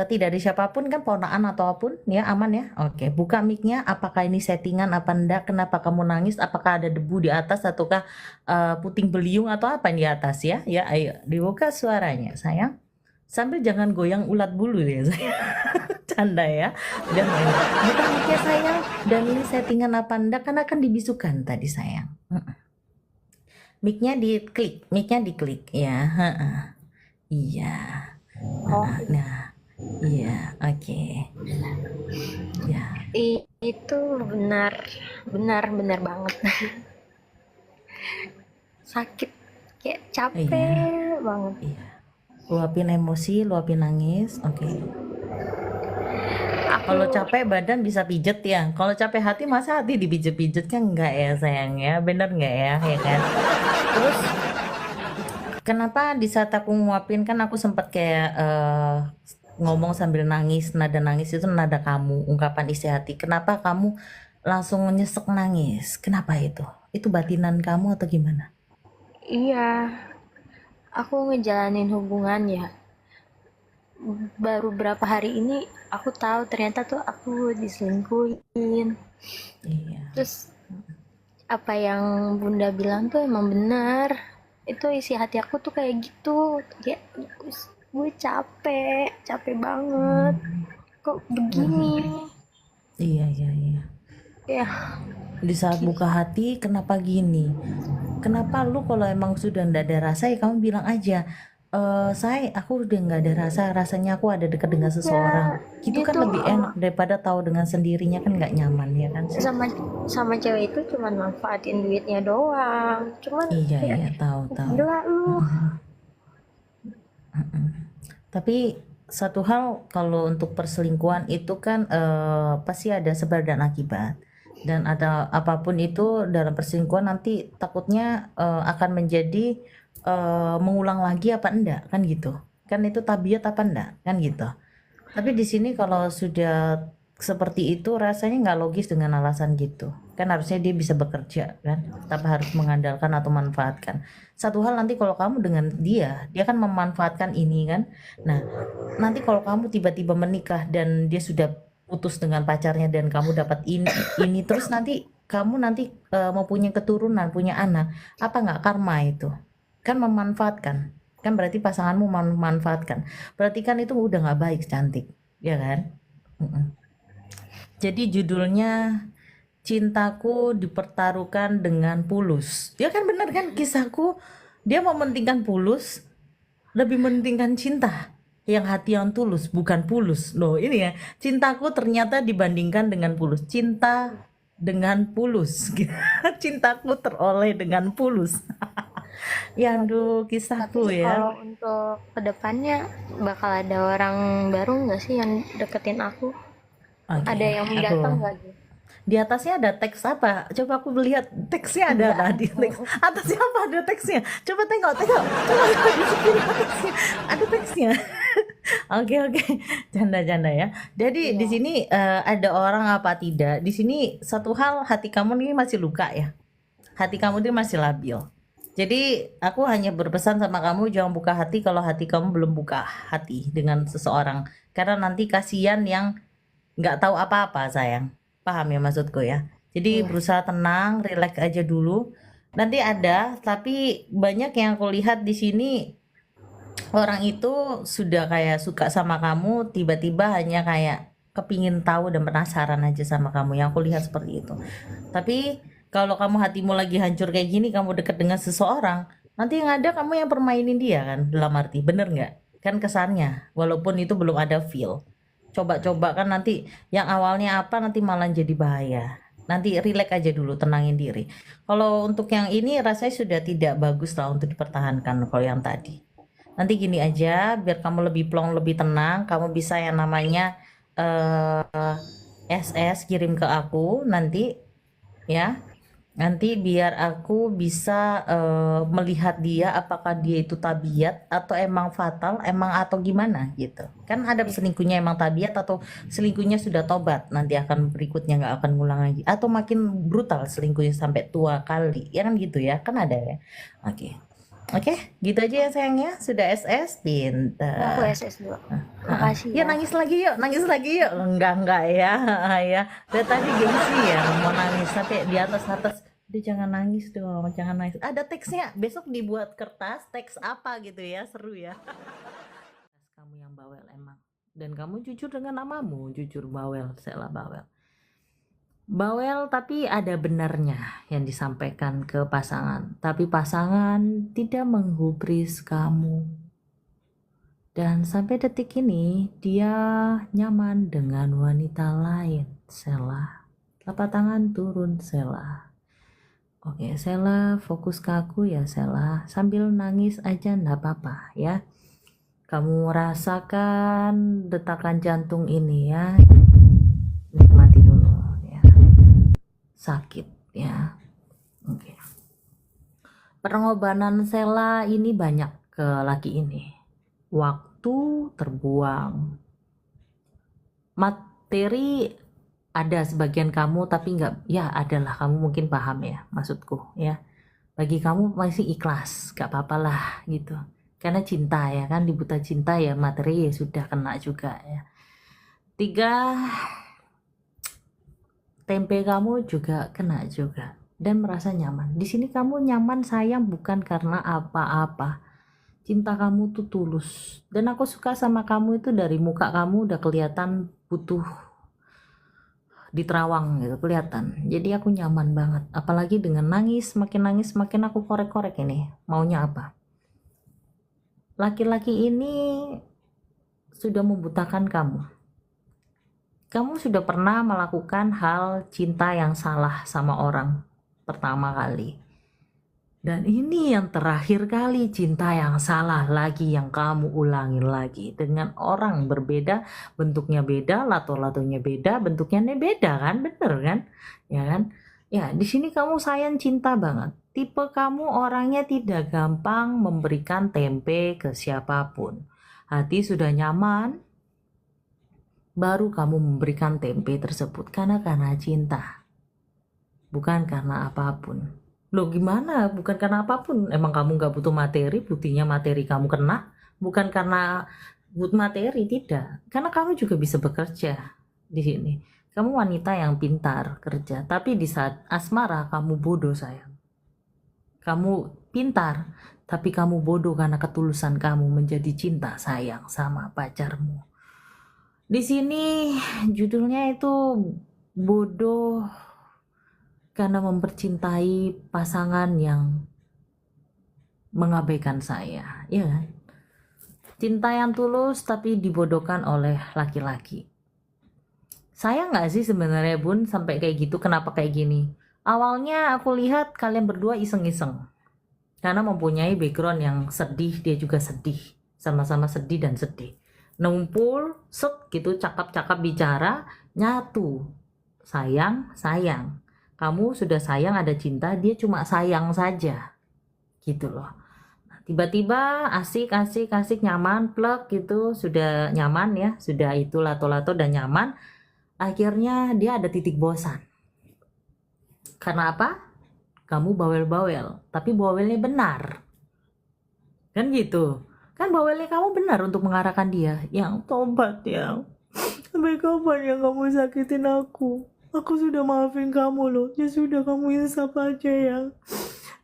tidak ada siapapun kan, ponakan atau apapun ya, aman ya. Oke, buka mic-nya. Apakah ini settingan apa enggak? Kenapa kamu nangis? Apakah ada debu di atas ataukah puting beliung atau apa yang di atas ya? Ya, ayo dibuka suaranya, sayang. Sambil jangan goyang ulat bulu ya, sayang. Canda ya. Dan buka mic-nya sayang. Dan ini settingan apa enggak? Karena akan dibisukan tadi sayang. Mic-nya diklik ya. Iya. Nah, iya, oke. Ya. Itu benar banget. Sakit, kayak capek banget. Iya. Luapin emosi, luapin nangis, oke. Kalau capek badan bisa pijet ya. Kalau capek hati masa hati dipijet-pijet kan enggak ya sayang ya, bener nggak ya kan? Terus kenapa di saat aku nguapin kan aku sempat kayak ngomong sambil nangis, nada nangis itu nada kamu, ungkapan isi hati. Kenapa kamu langsung nyesek nangis? Kenapa itu? Itu batinan kamu atau gimana? Iya, aku ngejalanin hubungan ya. Baru berapa hari ini aku tahu ternyata tuh aku diselingkuhin. Iya. Terus apa yang Bunda bilang tuh emang benar. itu isi hati aku tuh kayak gitu ya. Gue capek banget, kok begini Iya, iya, iya. ya. Di saat buka hati, kenapa gini? Kenapa lu kalau emang sudah ndak ada rasa ya kamu bilang aja, say, aku udah nggak ada rasa, rasanya aku ada dekat dengan seseorang. Gitu Dia kan tuh lebih enak daripada tahu dengan sendirinya kan nggak nyaman ya kan sih? sama sama cewek itu cuman manfaatin duitnya doang, cuman Iya, ya iya, tahu, tahu. gila lu. Tapi satu hal kalau untuk perselingkuhan itu kan pasti ada sebab dan akibat. Dan ada apapun itu dalam perselingkuhan nanti takutnya akan menjadi mengulang lagi apa enggak kan gitu. Kan itu tabiat apa enggak kan gitu. Tapi di sini kalau sudah seperti itu rasanya nggak logis dengan alasan gitu. Kan harusnya dia bisa bekerja kan, tanpa harus mengandalkan atau manfaatkan. Satu hal nanti kalau kamu dengan dia kan memanfaatkan ini kan. Nah, nanti kalau kamu tiba-tiba menikah dan dia sudah putus dengan pacarnya dan kamu dapat ini terus nanti kamu nanti mau punya keturunan, punya anak, apa nggak karma itu? Kan memanfaatkan. Kan berarti pasanganmu memanfaatkan. Berarti kan itu udah nggak baik, cantik, ya kan? Mm-mm. Jadi judulnya cintaku dipertaruhkan dengan pulus. Ya kan bener kan kisahku. Dia mementingkan pulus, lebih mementingkan cinta yang hati yang tulus bukan pulus loh ini ya cintaku ternyata dibandingkan dengan pulus cinta dengan pulus cintaku teroleh dengan pulus ya aduh kisahku Tapi ya. kalau untuk kedepannya bakal ada orang baru nggak sih yang deketin aku? Oke, Ada yang aku datang nggak gitu? di atasnya ada teks apa? Coba aku lihat teksnya ada Nggak tadi ada. teks atasnya apa ada teksnya? Coba tengok coba di sebelah teksnya ada teksnya. Oke, oke, canda-canda ya. Jadi di Iya. sini ada orang apa tidak? Di sini satu hal hati kamu ini masih luka ya. Hati kamu ini masih labil. Jadi aku hanya berpesan sama kamu jangan buka hati kalau hati kamu belum buka hati dengan seseorang. Karena nanti kasihan yang nggak tahu apa-apa sayang. Paham ya maksudku ya. Jadi Iya. berusaha tenang, relax aja dulu. Nanti ada, tapi banyak yang aku lihat di sini orang itu sudah kayak suka sama kamu, tiba-tiba hanya kayak kepingin tahu dan penasaran aja sama kamu. Yang aku lihat seperti itu. Tapi kalau kamu hatimu lagi hancur kayak gini, kamu deket dengan seseorang, nanti yang ada kamu yang permainin dia kan, dalam arti bener nggak? Kan kesannya, walaupun itu belum ada feel. Coba-coba kan nanti yang awalnya apa nanti malah jadi bahaya. Nanti relax aja dulu, tenangin diri. Kalau untuk yang ini rasanya sudah tidak bagus lah untuk dipertahankan kalau yang tadi. Nanti gini aja, biar kamu lebih plong, lebih tenang, kamu bisa yang namanya eh SS kirim ke aku nanti ya. Nanti biar aku bisa melihat dia apakah dia itu tabiat atau emang fatal, emang atau gimana gitu. Kan ada selingkuhnya emang tabiat atau selingkuhnya sudah tobat, nanti akan berikutnya nggak akan ngulang lagi. Atau makin brutal selingkuhnya sampai 2 kali, ya kan gitu ya, kan ada ya. Oke. Oke, gitu aja ya sayangnya. Sudah SS, Aku pinter. SS2. Makasih Ya ya. nangis lagi yuk, nangis lagi yuk. Enggak ya, ya. Dari tadi gengsi ya, mau nangis sampai di atas. Udah jangan nangis dong, jangan nangis. Ada teksnya, besok dibuat kertas, teks apa gitu ya, seru ya. Kamu yang bawel emang. Dan kamu jujur dengan namamu, jujur bawel, Sela bawel. Bawel tapi ada benarnya yang disampaikan ke pasangan. Tapi pasangan tidak menghubris kamu. Dan sampai detik ini dia nyaman dengan wanita lain. Sela. Telapak tangan turun Sela. Oke, Sela fokus ke aku ya Sela. Sambil nangis aja nggak apa-apa ya. Kamu rasakan detakan jantung ini ya. Nikmati dulu ya. Sakit ya. Oke. Pengorbanan Sela ini banyak ke laki ini. Waktu terbuang. Materi ada sebagian kamu tapi nggak, ya adalah kamu mungkin paham ya maksudku ya. Bagi kamu masih ikhlas, gak apa-apa lah gitu. Karena cinta ya kan, di buta cinta ya materi ya sudah kena juga ya. 3, tempe kamu juga kena juga. dan merasa nyaman. Di sini kamu nyaman sayang bukan karena apa-apa. Cinta kamu tuh tulus. Dan aku suka sama kamu itu dari muka kamu udah kelihatan butuh diterawang gitu, kelihatan. Jadi aku nyaman banget. Apalagi dengan nangis, makin aku korek-korek ini. Maunya apa? Laki-laki ini sudah membutakan kamu. Kamu sudah pernah melakukan hal cinta yang salah sama orang pertama kali. Dan ini yang terakhir kali cinta yang salah lagi yang kamu ulangi lagi dengan orang berbeda, bentuknya beda, lato-latonya beda, bentuknya beda kan, bener kan? Ya kan? Ya, di sini kamu sayang cinta banget. Tipe kamu orangnya tidak gampang memberikan tempe ke siapapun. Hati sudah nyaman, baru kamu memberikan tempe tersebut karena cinta. Bukan karena apapun. Loh gimana? Bukan karena apapun. Emang kamu gak butuh materi, buktinya materi kamu kena. Bukan karena butuh materi, tidak. Karena kamu juga bisa bekerja di sini. Kamu wanita yang pintar kerja. Tapi di saat asmara kamu bodoh sayang. Kamu pintar, tapi kamu bodoh karena ketulusan kamu menjadi cinta sayang sama pacarmu. Di sini judulnya itu bodoh karena mempercintai pasangan yang mengabaikan saya, ya kan? Cinta yang tulus tapi dibodohkan oleh laki-laki. Sayang nggak sih sebenarnya Bun sampai kayak gitu? Kenapa kayak gini? Awalnya aku lihat kalian berdua iseng-iseng karena mempunyai background yang sedih, dia juga sedih, sama-sama sedih dan sedih. Numpul, set gitu, cakap-cakap bicara, nyatu. Sayang. Kamu sudah sayang, ada cinta, dia cuma sayang saja. Gitu loh. Nah, tiba-tiba asik, nyaman, plek gitu, sudah nyaman ya, sudah itu lato-lato dan nyaman. Akhirnya dia ada titik bosan. Karena apa? Kamu bawel-bawel, tapi bawelnya benar. Kan gitu. Kan bawelnya kamu benar untuk mengarahkan dia. Yang tobat ya. Sampai kapan ya kamu sakitin aku? Aku sudah maafin kamu loh. Ya sudah kamu insaf aja ya.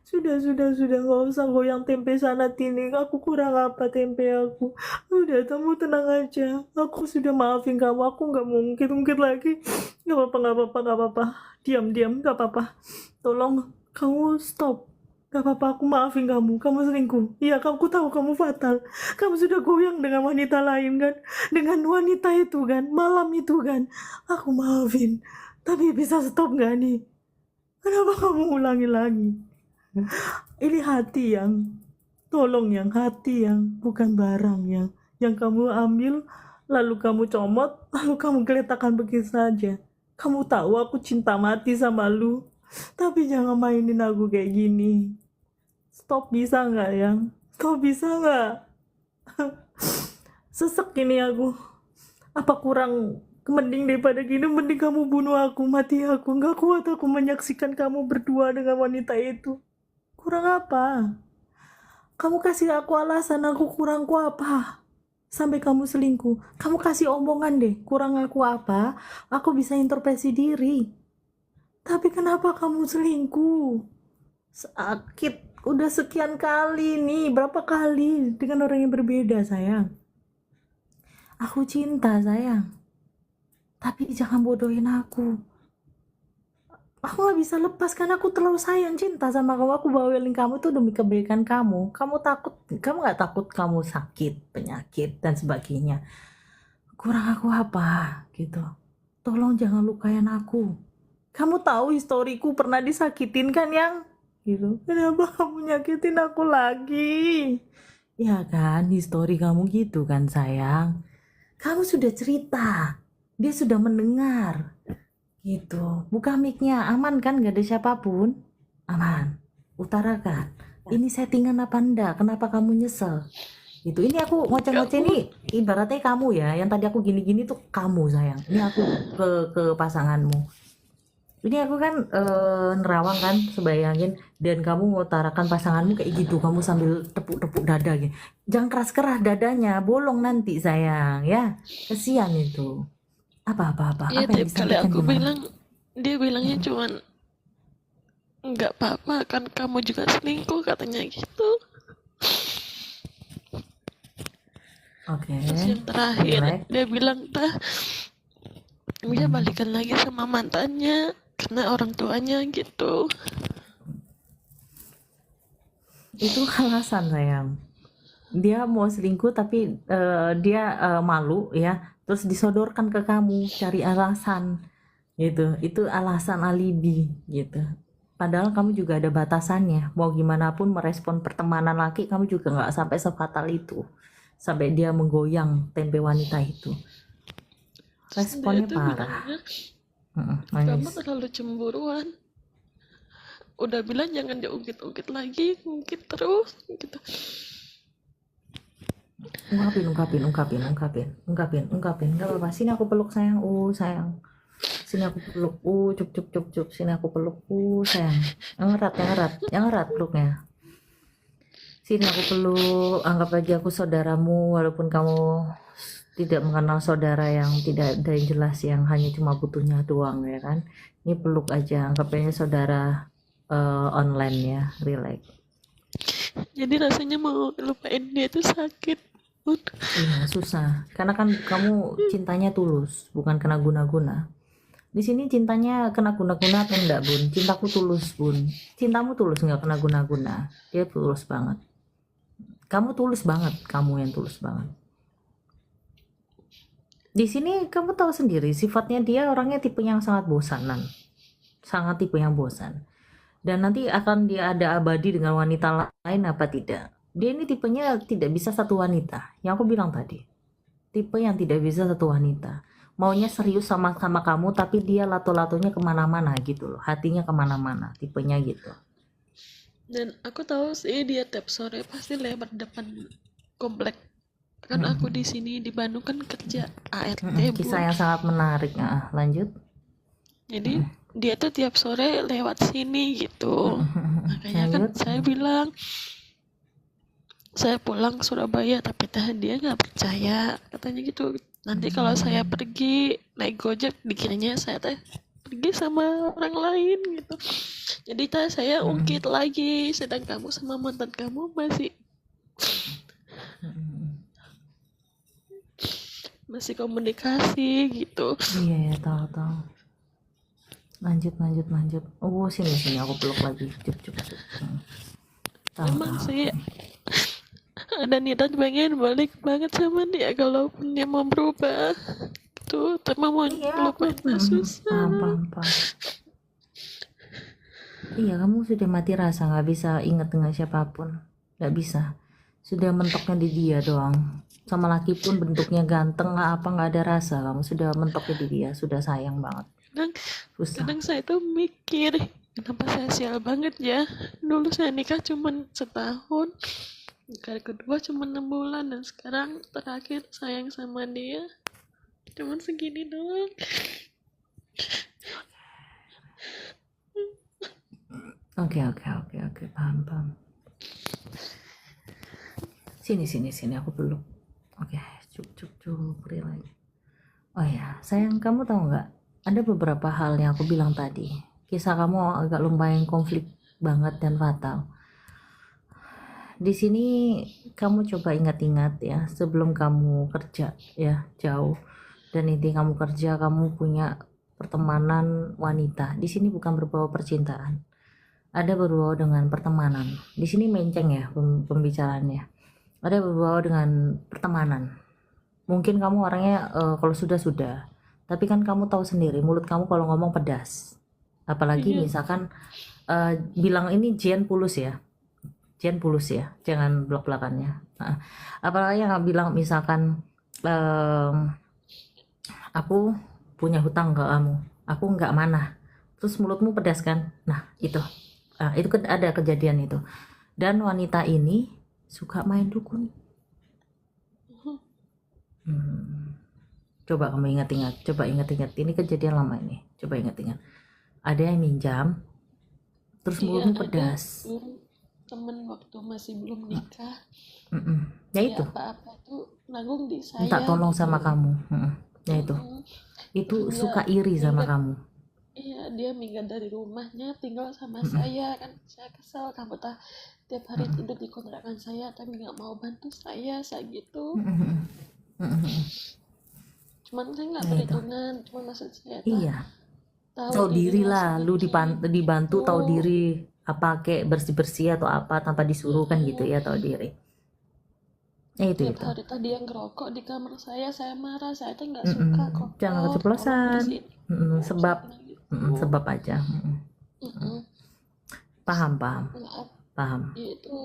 Sudah gak usah goyang tempe sana sini. Aku kurang apa tempe aku. Udah kamu tenang aja. Aku sudah maafin kamu. Aku gak mau ungkit lagi. Gak apa-apa. Diam gak apa-apa. Tolong kamu stop. Gak apa-apa, aku maafin kamu. Kamu selingkuh. Iya, aku tahu kamu fatal. Kamu sudah goyang dengan wanita lain kan? Dengan wanita itu kan? Malam itu kan? Aku maafin. Tapi bisa stop gak nih? Kenapa kamu ulangi lagi? Ini hati yang, tolong yang hati yang, bukan barang yang kamu ambil, lalu kamu comot, lalu kamu geletakkan begitu saja. Kamu tahu aku cinta mati sama lu. Tapi jangan mainin aku kayak gini. Stop bisa nggak ya? Stop bisa nggak? Sesek ini aku. Apa kurang mending daripada gini? Mending kamu bunuh aku, mati aku. Nggak kuat aku menyaksikan kamu berdua dengan wanita itu. Kurang apa? Kamu kasih aku alasan aku kurangku apa? Sampai kamu selingkuh. Kamu kasih omongan deh. Kurang aku apa? Aku bisa introspeksi diri. Tapi kenapa kamu selingkuh? Sakit. Udah sekian kali nih. Berapa kali dengan orang yang berbeda sayang. Aku cinta sayang. Tapi jangan bodohin aku. Aku gak bisa lepas karena aku terlalu sayang cinta sama kamu. Aku bawelin kamu tuh demi kebaikan kamu. Kamu gak takut kamu sakit, penyakit dan sebagainya. Kurang aku apa gitu. Tolong jangan lukain aku. Kamu tahu historiku pernah disakitin kan yang gitu. Kenapa kamu nyakitin aku lagi? Ya kan, histori kamu gitu kan sayang. Kamu sudah cerita. Dia sudah mendengar. Gitu. Buka mic-nya, aman kan? Gak ada siapapun? Aman. Utarakan. Ini settingan apa enggak? Kenapa kamu nyesel? Gitu. Ini aku ngoceh-ngoceh nih. Ibaratnya kamu ya. Yang tadi aku gini-gini tuh kamu sayang. Ini aku ke pasanganmu. Ini aku kan nerawang kan, sebayangin. Dan kamu ngutarakan pasanganmu kayak gitu. Kamu sambil tepuk-tepuk dada gitu. Jangan keras-keras dadanya. Bolong nanti sayang. Ya. Kesian itu. Apa Iya, yang tiap kali disampaikan aku gimana? bilang, dia bilangnya cuman nggak apa-apa kan kamu juga selingkuh katanya gitu. Oke, Terus yang terakhir relax. dia bilang dia balikan lagi sama mantannya karena orang tuanya gitu. Itu alasan sayang. Dia mau selingkuh tapi dia malu ya, terus disodorkan ke kamu, cari alasan gitu. Itu alasan alibi gitu. Padahal kamu juga ada batasannya. Mau gimana pun merespon pertemanan laki, kamu juga nggak sampai sefatal itu. Sampai dia menggoyang tempe wanita itu. Terus dia Responnya itu parah. bilangnya kamu Nangis. terlalu cemburuan. Udah bilang jangan diungkit-ungkit lagi, ungkit terus gitu. Ungkapin. Gak apa-apa. Sini aku peluk sayang. Sayang. Sini aku peluk. Cup. Sini aku peluk. Sayang. Yang erat peluknya. Sini aku peluk. Anggap aja aku saudaramu, walaupun kamu tidak mengenal saudara yang tidak ada yang jelas, yang hanya cuma butuhnya doang ya kan. Ini peluk aja. Anggap aja saudara online ya. Relax. Jadi rasanya mau lupain dia itu sakit. Iya, susah. Karena kan kamu cintanya tulus, bukan kena guna-guna. Di sini cintanya kena guna-guna atau enggak, Bun? Cintaku tulus, Bun. Cintamu tulus, nggak kena guna-guna. Dia tulus banget. Kamu tulus banget, kamu yang tulus banget. Di sini kamu tahu sendiri, sifatnya dia orangnya tipe yang sangat bosanan. Sangat tipe yang bosan. Dan nanti akan dia ada abadi dengan wanita lain apa tidak. Dia ini tipenya tidak bisa satu wanita, yang aku bilang tadi. Tipe yang tidak bisa satu wanita. Maunya serius sama kamu, tapi dia lato-latonya kemana-mana gitu loh. Hatinya kemana-mana, tipenya gitu. Dan aku tahu sih dia tiap sore pasti lewat depan komplek. Kan aku di sini di Bandung kan kerja ART, Bu. Kisah yang sangat menarik. Lanjut. Jadi dia tuh tiap sore lewat sini gitu. Makanya kan Lanjut. saya bilang saya pulang ke Surabaya, tapi dia nggak percaya, katanya gitu. Nanti kalau saya pergi naik Gojek dikiranya saya pergi sama orang lain gitu. Jadi saya ungkit lagi, sedang kamu sama mantan kamu masih komunikasi gitu. Iya ya, tahu. Lanjut. Sini aku peluk lagi. Cup. Emang sih ada niatan pengen balik banget sama dia, kalaupun dia mau berubah tuh, tapi mau lupain susah. Paham. Iya, kamu sudah mati rasa, nggak bisa ingat dengan siapapun, nggak bisa. Sudah mentoknya di dia doang. Sama laki pun bentuknya ganteng nggak ada rasa. Kamu sudah mentoknya di dia, sudah sayang banget. Kadang saya tuh mikir, kenapa saya sial banget ya. Dulu saya nikah cuma setahun, nikah kedua cuma 6 bulan, dan sekarang terakhir sayang sama dia cuma segini doang. Oke, paham. Sini aku peluk. Oke, cup, relax. Oh ya, sayang, kamu tahu nggak? Ada beberapa hal yang aku bilang tadi. Kisah kamu agak lumayan konflik banget dan fatal. Di sini kamu coba ingat-ingat ya, sebelum kamu kerja ya jauh, dan ini kamu kerja, kamu punya pertemanan wanita. Di sini bukan berbau percintaan, ada berbau dengan pertemanan. Di sini menceng ya pembicaraannya. Ada berbau dengan pertemanan. Mungkin kamu orangnya kalau sudah, tapi kan kamu tahu sendiri mulut kamu kalau ngomong pedas. Apalagi misalkan bilang ini Jen Pulus ya, jangan belak-belakannya. Apalagi yang bilang misalkan aku punya hutang ke kamu, aku nggak mana, terus mulutmu pedas kan. Nah itu ada kejadian itu. Dan wanita ini suka main dukun. Coba kamu ingat-ingat, ini kejadian lama ini. Coba ingat-ingat, ada yang minjam terus mulutmu pedas. Temen waktu masih belum nikah, ya itu apa-apa tuh nanggung di saya, minta tolong sama kamu. Ya itu suka iri sama kamu. ya dia minggat dari rumahnya tinggal sama saya kan. Saya kesel, kamu tiap hari tidur di kontrakan saya tapi nggak mau bantu saya gitu. Cuman saya nggak Nah, itu. perhitungan, cuman maksud saya Iya, tahu tahu diri lah, masih lu kecil. dibantu tahu Oh, diri, apa kayak bersih-bersih atau apa tanpa disuruh kan gitu ya, tahu diri. Itu. tiap hari tadi yang ngerokok di kamar saya marah, saya tuh nggak suka Jangan kotor, tolong keceplosan. bersihin. Sebab Saya bilang gitu. sebab aja. Mm-mm. Paham. Maaf, itu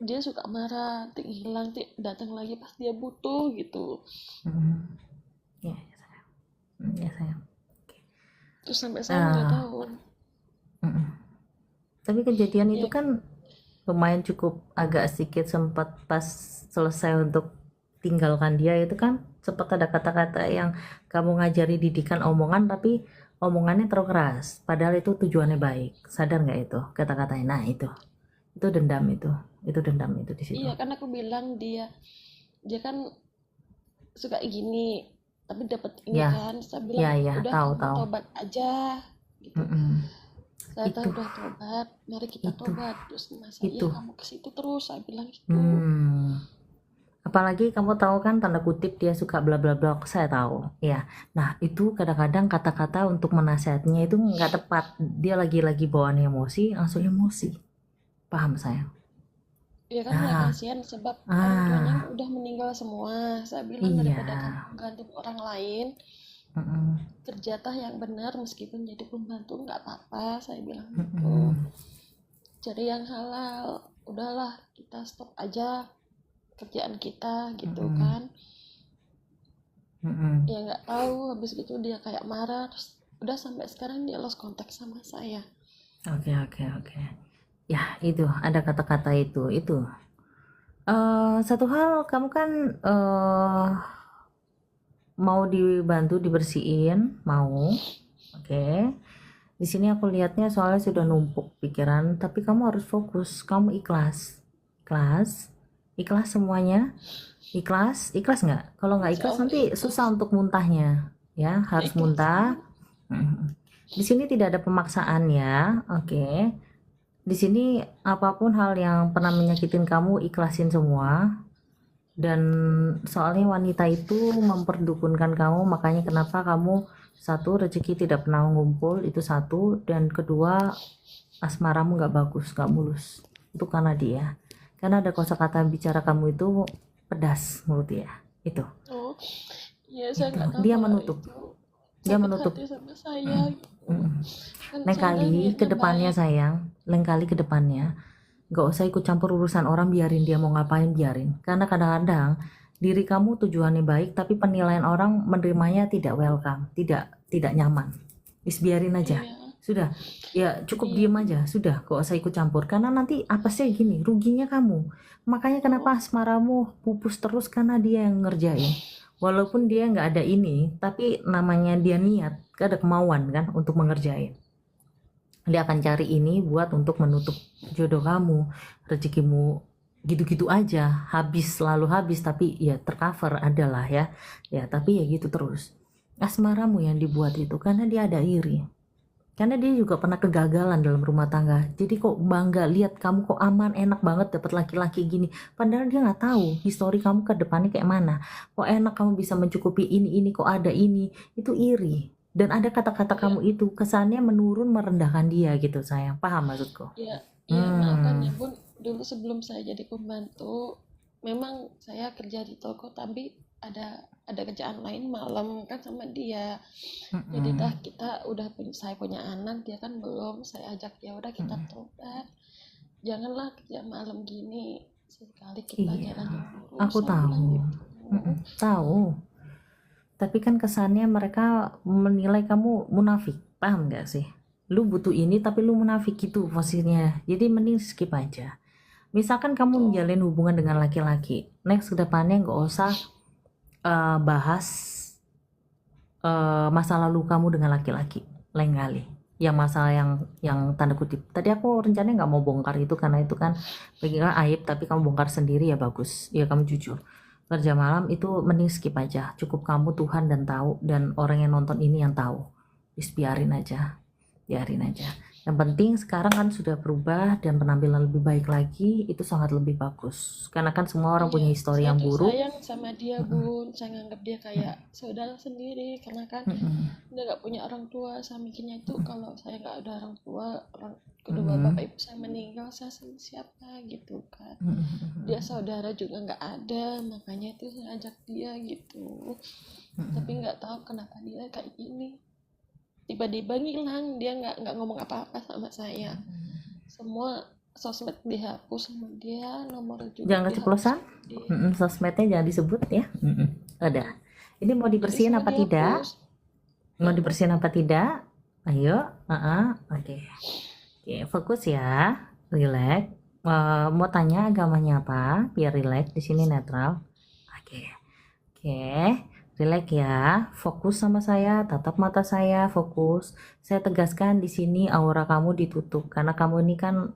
dia suka marah, hilang, datang lagi pas dia butuh gitu. Ya, sayang. Terus sampai saya nggak tahu. Tapi kejadian itu Iya. kan lumayan cukup agak sedikit sempat pas selesai untuk tinggalkan dia itu kan sempat ada kata-kata yang kamu ngajari didikan omongan tapi omongannya terlalu keras padahal itu tujuannya baik. Sadar nggak itu kata-katanya? Nah itu dendam itu dendam itu di situ. Iya, kan aku bilang dia kan suka gini tapi dapat ini Ya. kan. Saya bilang Ya, udah tahu. kamu tobat aja gitu. Saya tahu udah tobat, mari kita tobat. Terus masa iya kamu ke situ terus, saya bilang gitu. Apalagi kamu tahu kan tanda kutip dia suka bla bla bla, saya tahu ya. Nah itu kadang-kadang kata-kata untuk menasihatinya itu nggak tepat, dia lagi bawaan emosi langsung emosi, paham sayang? Ya kan nggak kasihan sebab orang tuanya udah meninggal semua. Saya bilang daripada kamu gantung orang lain, kerja yang benar meskipun jadi pembantu nggak apa-apa, saya bilang gitu. Cari yang halal, udahlah kita stop aja kerjaan kita gitu kan. Ya nggak tahu habis itu dia kayak marah, terus udah sampai sekarang dia lost contact sama saya. Oke. Ya itu ada kata-kata itu. Satu hal kamu kan mau dibantu dibersihin, mau. Oke. Di sini aku lihatnya soalnya sudah numpuk pikiran, tapi kamu harus fokus, kamu ikhlas semuanya. Ikhlas nggak? Kalau nggak ikhlas nanti susah untuk muntahnya, ya harus muntah. Di sini tidak ada pemaksaan ya, oke. Di sini apapun hal yang pernah menyakitin kamu ikhlasin semua. Dan soalnya wanita itu memperdukunkan kamu, makanya kenapa kamu satu rezeki tidak pernah ngumpul itu satu, dan kedua asmaramu nggak bagus, nggak mulus, itu karena dia. Karena ada kosakata bicara kamu itu pedas menurut dia itu. Oh, iya saya nggak tahu. Dia menutup. Dia menutup. Sama saya. Lain kali ke depannya sayang, lain kali ke depannya nggak usah ikut campur urusan orang, biarin dia mau ngapain biarin. Karena kadang-kadang diri kamu tujuannya baik tapi penilaian orang menerimanya tidak welcome, tidak nyaman. Biarin aja. Sudah, ya cukup diem aja, sudah, gak usah ikut campur. Karena nanti apa sih gini, ruginya kamu. Makanya kenapa asmaramu pupus terus, karena dia yang ngerjain. Walaupun dia nggak ada ini, tapi namanya dia niat, ada kemauan kan untuk mengerjain. Dia akan cari ini buat untuk menutup jodoh kamu, rezekimu gitu-gitu aja, selalu habis, tapi ya tercover adalah ya, tapi ya gitu terus. Asmaramu yang dibuat itu karena dia ada iri. Karena dia juga pernah kegagalan dalam rumah tangga, jadi kok bangga lihat kamu kok aman, enak banget dapat laki-laki gini, padahal dia nggak tahu histori kamu ke depannya kayak mana. Kok enak kamu bisa mencukupi ini kok ada ini, itu iri. Dan ada kata-kata kamu itu kesannya menurun, merendahkan dia gitu sayang, paham maksudku? Iya, makanya Bun, dulu sebelum saya jadi pembantu memang saya kerja di toko, tapi ada kerjaan lain malam kan sama dia. Jadi kita udah saya punya anak, dia kan belum, saya ajak ya udah kita tobat, janganlah kerja malam gini, sekali kita jalan dulu. Aku tahu, tapi kan kesannya mereka menilai kamu munafik, paham gak sih? Lu butuh ini tapi lu munafik gitu posisinya, jadi mending skip aja. Misalkan kamu menjalin hubungan dengan laki-laki, next kedepannya nggak usah bahas masa lalu kamu dengan laki-laki lain kali. Yang masalah yang tanda kutip. Tadi aku rencananya nggak mau bongkar itu karena itu kan bagaimana aib, tapi kamu bongkar sendiri ya bagus. Ya kamu jujur. Kerja malam itu mending skip aja. Cukup kamu, Tuhan dan tahu, dan orang yang nonton ini yang tahu. biarin aja. Yang penting sekarang kan sudah berubah dan penampilan lebih baik lagi, itu sangat lebih bagus. Karena kan semua orang punya histori saya yang tuh buruk. sayang sama dia Bun, saya nganggap dia kayak saudara sendiri karena kan dia nggak punya orang tua. Saya mikirnya itu kalau saya nggak ada orang tua, kedua bapak ibu saya meninggal, saya sama siapa gitu kan. Dia saudara juga nggak ada, makanya itu saya ajak dia gitu. Tapi nggak tahu kenapa dia kayak gini, tiba-tiba ngilang, dia nggak ngomong apa-apa sama saya. Semua sosmed dihapus sama dia, nomor juga Jangan keceplosan. Sosmednya jangan disebut ya. Ada. Ini mau dibersihin apa tidak? Mau dibersihin apa tidak? Ayo. Oke. Fokus ya. Relax. Mau tanya agamanya apa? Biar relax. Di sini netral. Oke. Relax ya, fokus sama saya, tatap mata saya, fokus. Saya tegaskan di sini aura kamu ditutup karena kamu ini kan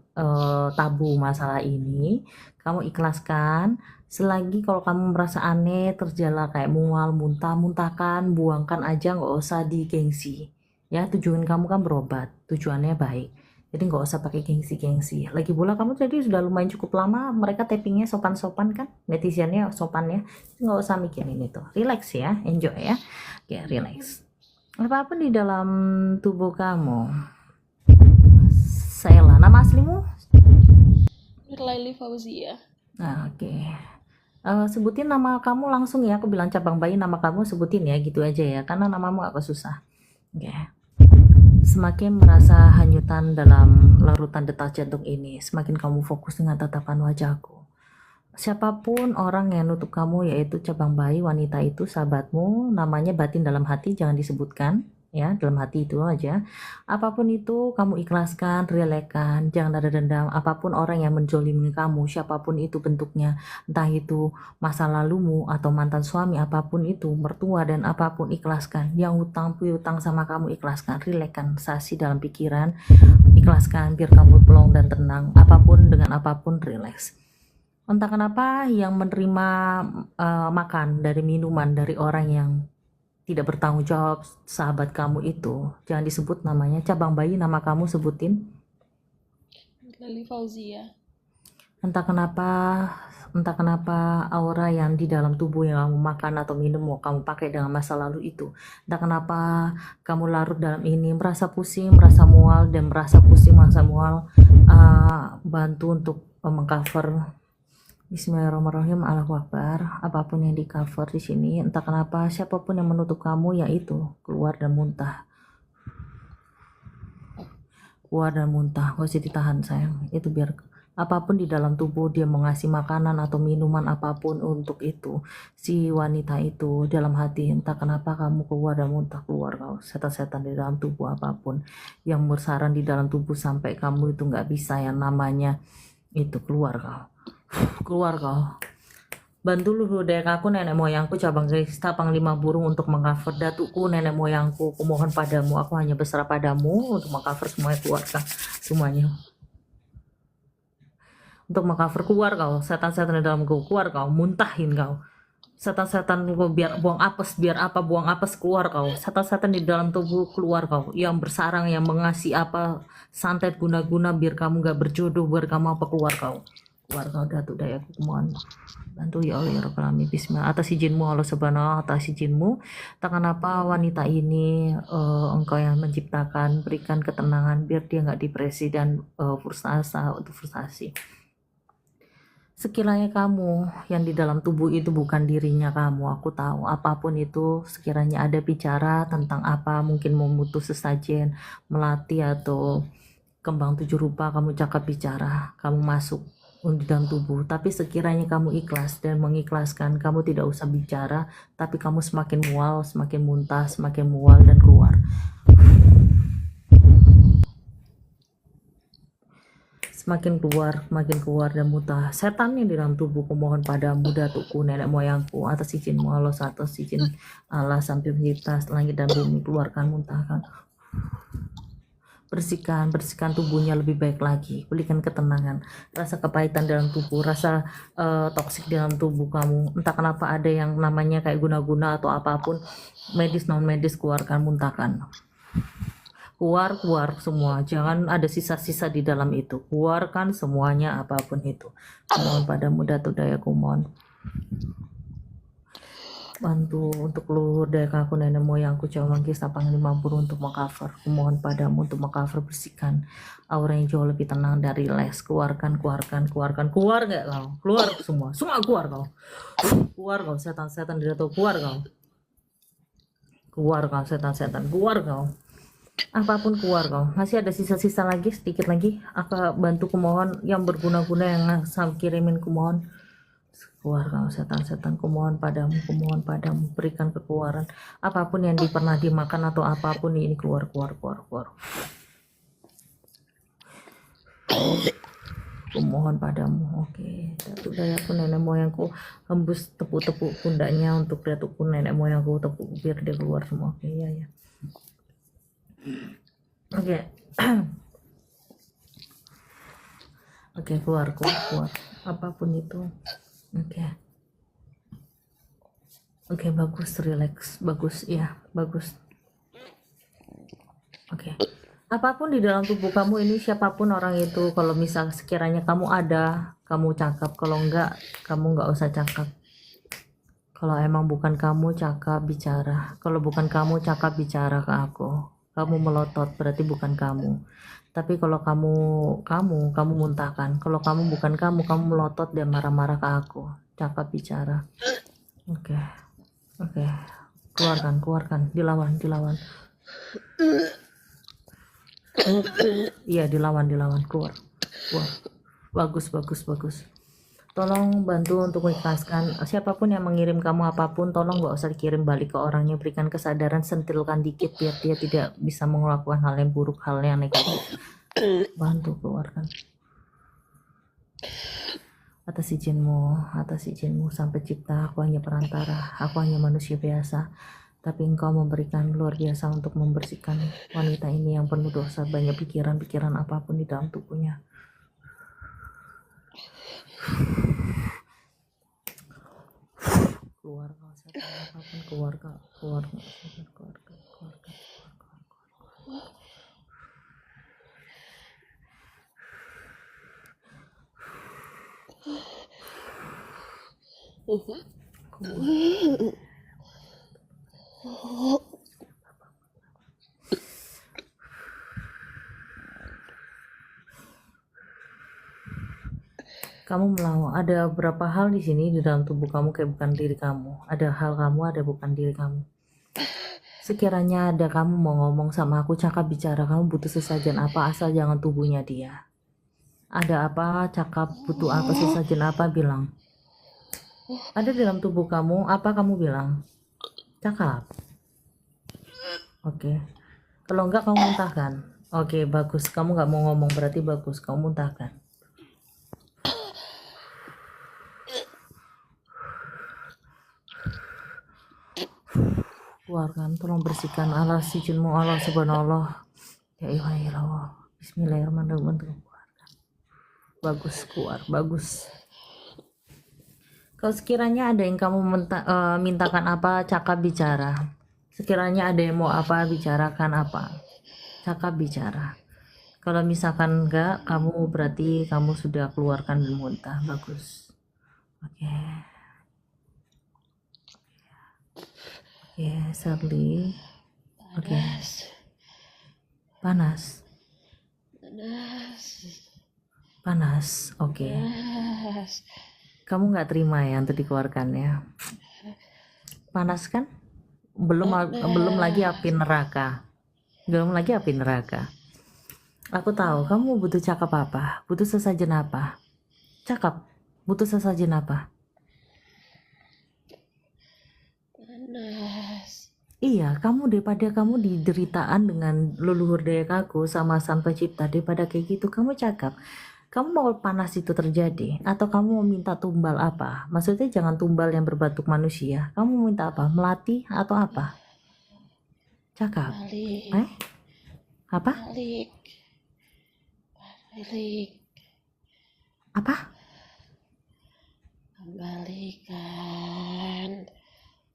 tabu masalah ini. Kamu ikhlaskan. Selagi kalau kamu merasa aneh, terjala kayak mual, muntahkan, buangkan aja, nggak usah digengsi. Ya, tujuan kamu kan berobat, tujuannya baik. Jadi nggak usah pakai gengsi. Lagi pula kamu tadi sudah lumayan cukup lama, mereka tappingnya sopan-sopan kan, netizennya sopan ya. Nggak usah mikirin itu, relax ya, enjoy ya. Oke, relax. Apapun di dalam tubuh kamu. Saya nama aslimu? Laili Fauzia. Oke. Sebutin nama kamu langsung ya, aku bilang cabang bayi nama kamu sebutin ya, gitu aja ya, karena namamu apa susah. Oke. Semakin merasa hanyutan dalam larutan detak jantung ini, semakin kamu fokus dengan tatapan wajahku. Siapapun orang yang nutup kamu, yaitu cabang bayi, wanita itu sahabatmu, namanya batin dalam hati, jangan disebutkan ya, dalam hati itu aja. Apapun itu kamu ikhlaskan, relaxkan, jangan ada dendam. Apapun orang yang menzolimi kamu, siapapun itu bentuknya, entah itu masa lalumu atau mantan suami, apapun itu, mertua dan apapun, ikhlaskan. Yang hutang piutang sama kamu, ikhlaskan, relaxkan, sasi dalam pikiran, ikhlaskan biar kamu plong dan tenang. Apapun dengan apapun, relax. Entah kenapa yang menerima makan dari minuman dari orang yang tidak bertanggung jawab, sahabat kamu itu, jangan disebut namanya. Cabang bayi nama kamu sebutin. Laili Fauzia. Entah kenapa aura yang di dalam tubuh yang kamu makan atau minum mau kamu pakai dengan masa lalu itu, entah kenapa kamu larut dalam ini, merasa pusing, merasa mual, dan merasa pusing, merasa mual, bantu untuk mengcover. Bismillahirrahmanirrahim, Allahu Akbar. Apapun yang di cover di sini, entah kenapa siapapun yang menutup kamu, yaitu keluar dan muntah. Gak usah ditahan sayang. Itu biar apapun di dalam tubuh dia mau ngasih makanan atau minuman apapun untuk itu, si wanita itu dalam hati, entah kenapa kamu keluar dan muntah, keluar kau. Setan-setan di dalam tubuh apapun yang bersarang di dalam tubuh sampai kamu itu nggak bisa yang namanya itu, keluar kau. Bantu luhur dari aku, nenek moyangku, cabang Krista, panglima burung untuk mengcover datuku, nenek moyangku. Kumohon padamu, aku hanya berserah padamu untuk mengcover semuanya, keluarga semuanya. Untuk mengcover, keluar kau, setan-setan di dalam keluar kau, muntahin kau. Setan-setan biar buang apes, buang apes, keluar kau. Setan-setan di dalam tubuh, keluar kau. Yang bersarang, yang mengasih apa santet guna-guna biar kamu gak berjodoh, biar kamu apa, keluar kau. Keluar kau datuk dayaku, mohon bantu ya Allah ya Rabbal Alamin. Bismillah. Atas izinmu Allah subhanahu, atas izinmu, tak kenapa wanita ini engkau yang menciptakan, berikan ketenangan biar dia nggak depresi dan frustasi. Sekiranya kamu yang di dalam tubuh itu bukan dirinya kamu, aku tahu apapun itu, sekiranya ada bicara tentang apa, mungkin memutus sesajen, melatih atau kembang 7 rupa, kamu cakap bicara, kamu masuk di dalam tubuh. Tapi sekiranya kamu ikhlas dan mengikhlaskan, kamu tidak usah bicara, tapi kamu semakin mual, semakin muntah, semakin mual dan keluar. Semakin keluar dan muntah. Setan yang di dalam tubuh, kumohon padamu datukku, nenek moyangku, atas izinmu Allah, atas izin Allah sampai pencipta langit dan bumi, keluarkan, muntahkan. Bersihkan tubuhnya lebih baik lagi, berikan ketenangan, rasa kepahitan dalam tubuh, rasa toksik dalam tubuh kamu, entah kenapa ada yang namanya kayak guna-guna atau apapun, medis non medis, keluarkan, muntahkan. Keluar semua, jangan ada sisa-sisa di dalam itu. Keluarkan semuanya apapun itu. Mohon padamu Datuk Daya kumohon. Bantu untuk leluhur dari kakku nenek moyangku Jawa Manggis Sapang Lima Puru untuk mengcover. Kumohon padamu untuk mengcover, bersihkan aura yang jauh lebih tenang dari les. Keluar nggak kau? Keluar semua keluar kau. Keluar kau setan-setan di Datuk, keluar kau. Keluar kau setan-setan, keluar kau. Apapun keluar kau. Masih ada sisa-sisa lagi, sedikit lagi. Aku bantu kumohon yang berguna-guna yang sam kirimin kumohon. Keluar kau setan-setan, kumohon padamu, berikan kekeluaran. Apapun yang pernah dimakan atau apapun ini keluar. Kumohon padamu. Oke, Datuk Dayaku nenek moyangku, hembus tepuk-tepuk pundaknya untuk Datukku nenek moyangku, tepuk biar dia keluar semua. Oke, ya. Oke. Oke, keluar. Apapun itu. Oke, bagus, relax, bagus, ya, bagus. Oke. Apapun di dalam tubuh kamu ini, siapapun orang itu, kalau misal sekiranya kamu ada, kamu cakap. Kalau enggak, kamu enggak usah cakap. Kalau emang bukan kamu, cakap, bicara. Kalau bukan kamu, cakap, bicara ke aku. Kamu melotot, berarti bukan kamu. Tapi kalau kamu muntahkan. Kalau kamu bukan kamu melotot dan marah-marah ke aku. Cakap, bicara. Oke. Keluarkan. Dilawan. Iya, dilawan. Keluar. Bagus. Tolong bantu untuk mengikhlaskan. Siapapun yang mengirim kamu apapun, tolong gak usah dikirim balik ke orangnya. Berikan kesadaran, sentilkan dikit biar dia tidak bisa melakukan hal yang buruk, hal yang negatif. Bantu keluarkan. Atas izinmu Sang Pencipta, aku hanya perantara, aku hanya manusia biasa. Tapi engkau memberikan luar biasa untuk membersihkan wanita ini yang penuh dosa, banyak pikiran apapun di dalam tubuhnya. Keluar kau setan apapun, keluar. Kamu melawan, ada beberapa hal di sini di dalam tubuh kamu kayak bukan diri kamu. Ada hal kamu, ada bukan diri kamu. Sekiranya ada kamu mau ngomong sama aku, cakap, bicara, kamu butuh sesajen apa, asal jangan tubuhnya dia. Ada apa, cakap, butuh apa, sesajen apa, bilang. Ada dalam tubuh kamu, apa kamu bilang? Cakap. Oke. Kalau enggak kamu muntahkan. Oke, bagus. Kamu nggak mau ngomong, berarti bagus. Kamu muntahkan. Keluarkan, tolong bersihkan. Allah izinmu, Allah subhanallah. Ya ilah. Bismillahirrahmanirrahim. Bagus, keluar, bagus. Kalau sekiranya ada yang kamu mintakan apa, cakap, bicara. Sekiranya ada yang mau apa, bicarakan apa. Cakap, bicara. Kalau misalkan enggak, kamu berarti kamu sudah keluarkan dan muntah. Bagus. Oke, Shirley. Oke. Panas. Oke. Kamu nggak terima ya untuk dikeluarkan ya? Panas kan? Belum lagi api neraka. Aku tahu kamu butuh cakap apa, butuh sesajen apa. Cakap, butuh sesajen apa? Iya, daripada kamu di deritaan dengan leluhur daya kaku sama Sang Pencipta, daripada kayak gitu, kamu cakap. Kamu mau panas itu terjadi, atau kamu mau minta tumbal apa? Maksudnya jangan tumbal yang berbentuk manusia. Kamu mau minta apa? Melati atau apa? Cakap. Apa? Apa?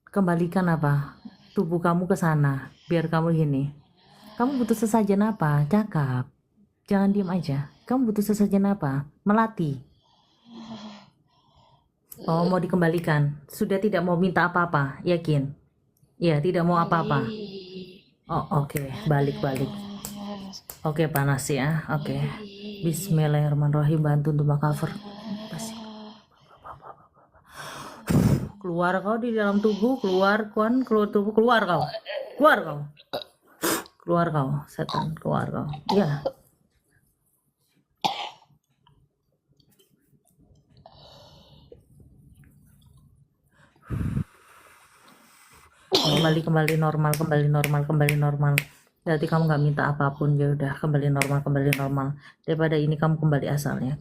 Kembalikan apa? Tubuh kamu ke sana, biar kamu gini. Kamu butuh sesajen apa? Cakap. Jangan diem aja. Kamu butuh sesajen apa? Melati. Oh, mau dikembalikan. Sudah tidak mau minta apa-apa, yakin? Ya, tidak mau apa-apa. Oh, oke. Balik. Oke, panas ya. Oke. Bismillahirrahmanirrahim. Bantu untuk cover. Keluar kau di dalam tubuh, keluar tubuh, keluar kau, setan, keluar kau. Ya. Kembali normal. Berarti kamu nggak minta apapun, ya udah kembali normal. Daripada ini kamu kembali asalnya.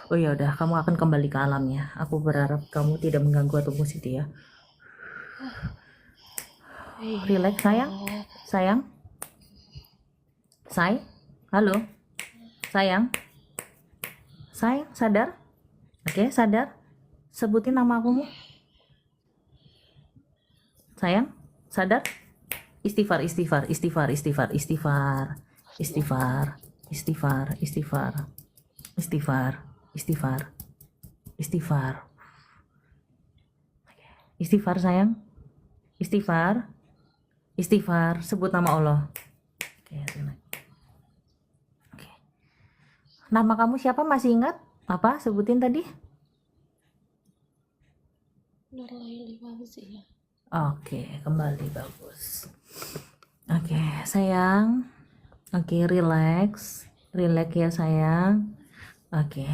Oh ya udah, kamu akan kembali ke alamnya. Aku berharap kamu tidak mengganggu atau musik ya. Relax sayang. Halo, sayang, sadar. Oke, sadar. Sebutin nama akumu. Sayang, sadar. Istighfar. Istighfar sayang. Istighfar. Sebut nama Allah. Oke. Nama kamu siapa, masih ingat? Apa? Sebutin tadi. Nurlaili Fauziah. Oke, kembali bagus. Oke, sayang. Oke, relax ya sayang. Oke.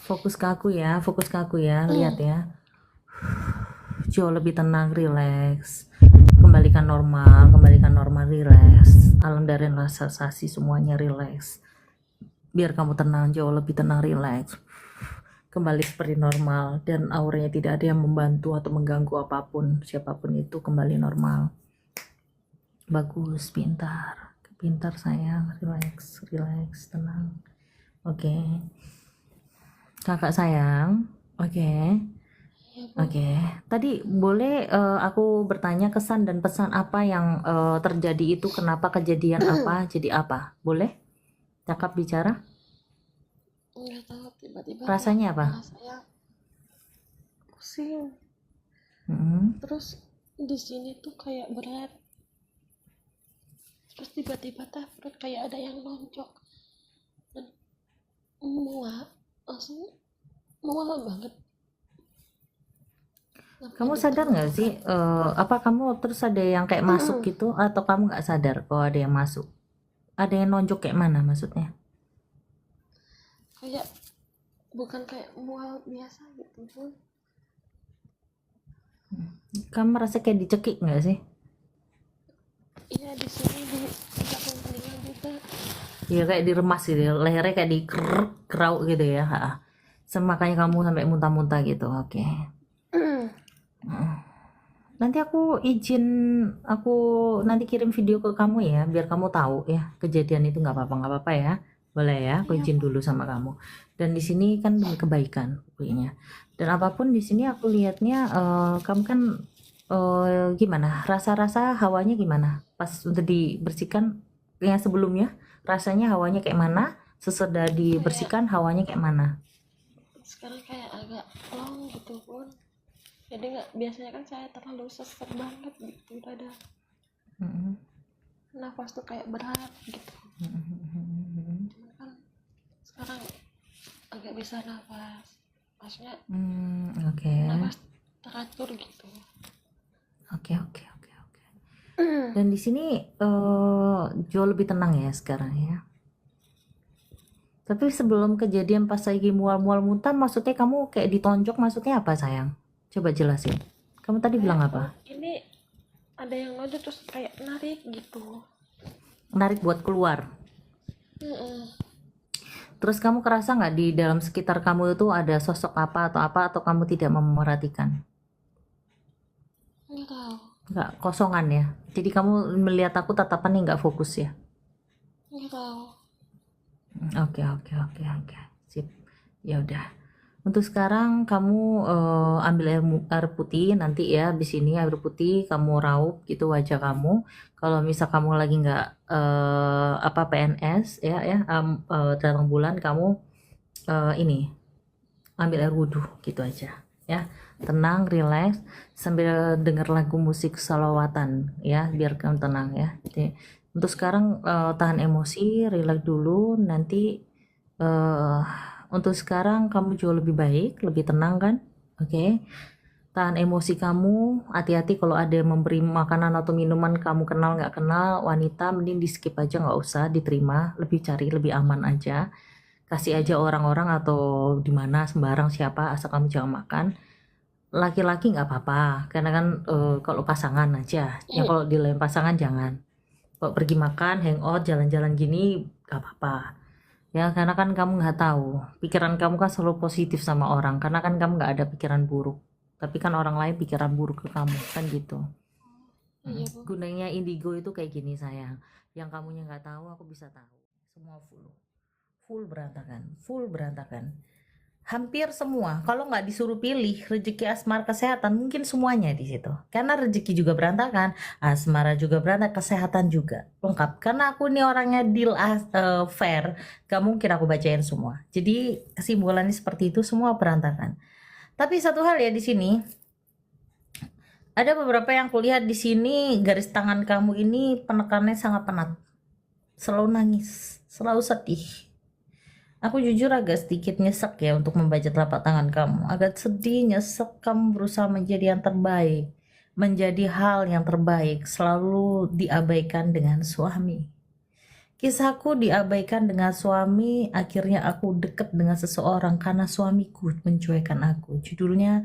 Fokus ke aku ya. Lihat ya. Jauh lebih tenang, relax. Kembalikan normal, relax. Alam dari relaksasi semuanya relax. Biar kamu tenang, jauh lebih tenang, relax. Kembali seperti normal, dan auranya tidak ada yang membantu atau mengganggu apapun, siapapun itu, kembali normal. Bagus, pintar sayang, relax, tenang. Oke. Kakak sayang, oke. Tadi boleh aku bertanya kesan dan pesan apa yang terjadi itu, kenapa kejadian apa, jadi apa? Boleh? Cakap bicara. Nggak tahu, tiba-tiba Rasanya apa? saya pusing. Terus di sini tuh kayak berat. Terus tiba-tiba perut kayak ada yang nonjok dan mual banget. Kamu sadar nggak sih? Apa kamu terus ada yang kayak masuk gitu, atau kamu nggak sadar kalau ada yang masuk? Ada yang nonjok kayak mana maksudnya? Kayak bukan kayak mual biasa gitu pun. Kamu merasa kayak dicekik nggak sih? Iya, di sini di belakang telinga juga. Iya, kayak diremas gitu, lehernya kayak dikerau gitu ya. Makanya kamu sampai muntah-muntah gitu. Oke. Nanti aku nanti kirim video ke kamu ya, biar kamu tahu ya kejadian itu. Nggak apa-apa ya, boleh ya, aku izin dulu sama kamu. Dan di sini kan demi kebaikan pokoknya. Dan apapun di sini aku lihatnya, kamu kan gimana, rasa hawanya gimana pas untuk dibersihkan yang sebelumnya, rasanya hawanya kayak mana, sesudah dibersihkan hawanya kayak mana? Sekarang kayak agak long gitu pun. Jadi nggak, biasanya kan saya terlalu sesak banget gitu dada. Nafas tuh kayak berat gitu. Cuman kan sekarang agak bisa nafas, maksudnya nafas teratur gitu. Oke. Dan di sini jauh lebih tenang ya sekarang ya. Tapi sebelum kejadian pas lagi mual-mual muntah, maksudnya kamu kayak ditonjok, maksudnya apa sayang? Coba jelasin. Kamu tadi bilang apa? Ini ada yang nonjok terus kayak narik gitu. Narik buat keluar. Terus kamu kerasa nggak di dalam sekitar kamu itu ada sosok apa, atau kamu tidak memperhatikan? Nggak tahu. Nggak, kosongan ya. Jadi kamu melihat aku tatapannya nggak fokus ya? Nggak tahu. Oke. Sip. Ya udah. Untuk sekarang kamu ambil air putih nanti ya, habis ini air putih kamu raup gitu wajah kamu. Kalau misal kamu lagi nggak PNS datang bulan, kamu ini ambil air wudhu gitu aja ya, tenang, relax sambil denger lagu musik salawatan ya, biar kamu tenang ya. Jadi, untuk sekarang tahan emosi, relax dulu, nanti eh untuk sekarang kamu jauh lebih baik, lebih tenang kan? Oke. Tahan emosi kamu, hati-hati kalau ada yang memberi makanan atau minuman kamu kenal nggak kenal, wanita mending di skip aja, nggak usah diterima, lebih cari lebih aman aja. Kasih aja orang-orang atau di mana sembarang siapa, asal kamu jangan makan. Laki-laki nggak apa-apa, karena kan kalau pasangan aja. Ya kalau di lain pasangan jangan. Kalau pergi makan, hangout, jalan-jalan gini nggak apa-apa. Ya, karena kan kamu nggak tahu. Pikiran kamu kan selalu positif sama orang, karena kan kamu nggak ada pikiran buruk. Tapi kan orang lain pikiran buruk ke kamu, kan gitu. Iya, Bu. Gunanya indigo itu kayak gini sayang. Yang kamunya nggak tahu, aku bisa tahu. Semua full berantakan. Hampir semua. Kalau nggak disuruh pilih rezeki, asmara, kesehatan, mungkin semuanya di situ. Karena rezeki juga berantakan, asmara juga berantakan, kesehatan juga lengkap. Karena aku nih orangnya deal fair, gak mungkin aku bacain semua. Jadi kesimpulannya seperti itu, semua berantakan. Tapi satu hal ya di sini, ada beberapa yang kulihat di sini, garis tangan kamu ini penekannya sangat penat, selalu nangis, selalu sedih. Aku jujur agak sedikit nyesek ya untuk membaca telapak tangan kamu. Agak sedih, nyesek, kamu berusaha menjadi yang terbaik. Menjadi hal yang terbaik, selalu diabaikan dengan suami. Kisahku diabaikan dengan suami, akhirnya aku deket dengan seseorang karena suamiku mencuekan aku. Judulnya,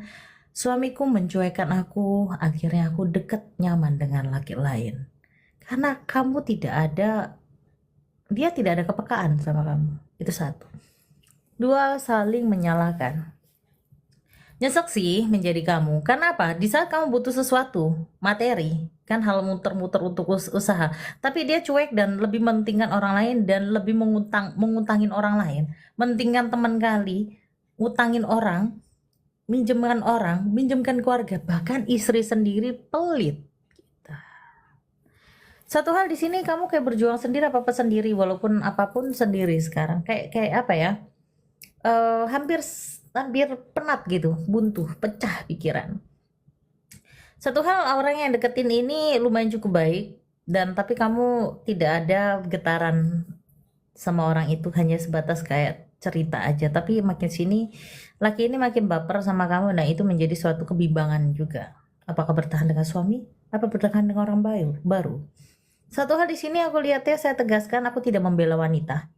suamiku mencuekan aku, akhirnya aku deket nyaman dengan laki lain. Karena kamu dia tidak ada kepekaan sama kamu. Itu satu. Dua, saling menyalahkan. Nyesek sih menjadi kamu. Karena apa? Di saat kamu butuh sesuatu, materi, kan hal muter-muter untuk usaha. Tapi dia cuek dan lebih mementingkan orang lain dan lebih menguntangin orang lain. Mementingkan teman kali, ngutangin orang, minjemkan keluarga, bahkan istri sendiri pelit. Satu hal di sini kamu kayak berjuang sendiri apa sendiri, walaupun apapun sendiri sekarang. Kayak apa ya? Hampir penat gitu, buntu, pecah pikiran. Satu hal, orang yang deketin ini lumayan cukup baik, dan tapi kamu tidak ada getaran sama orang itu, hanya sebatas kayak cerita aja. Tapi makin sini laki ini makin baper sama kamu, nah itu menjadi suatu kebimbangan juga. Apakah bertahan dengan suami? Apa bertahan dengan orang baru? Satu hal di sini aku lihatnya, saya tegaskan, aku tidak membela wanita.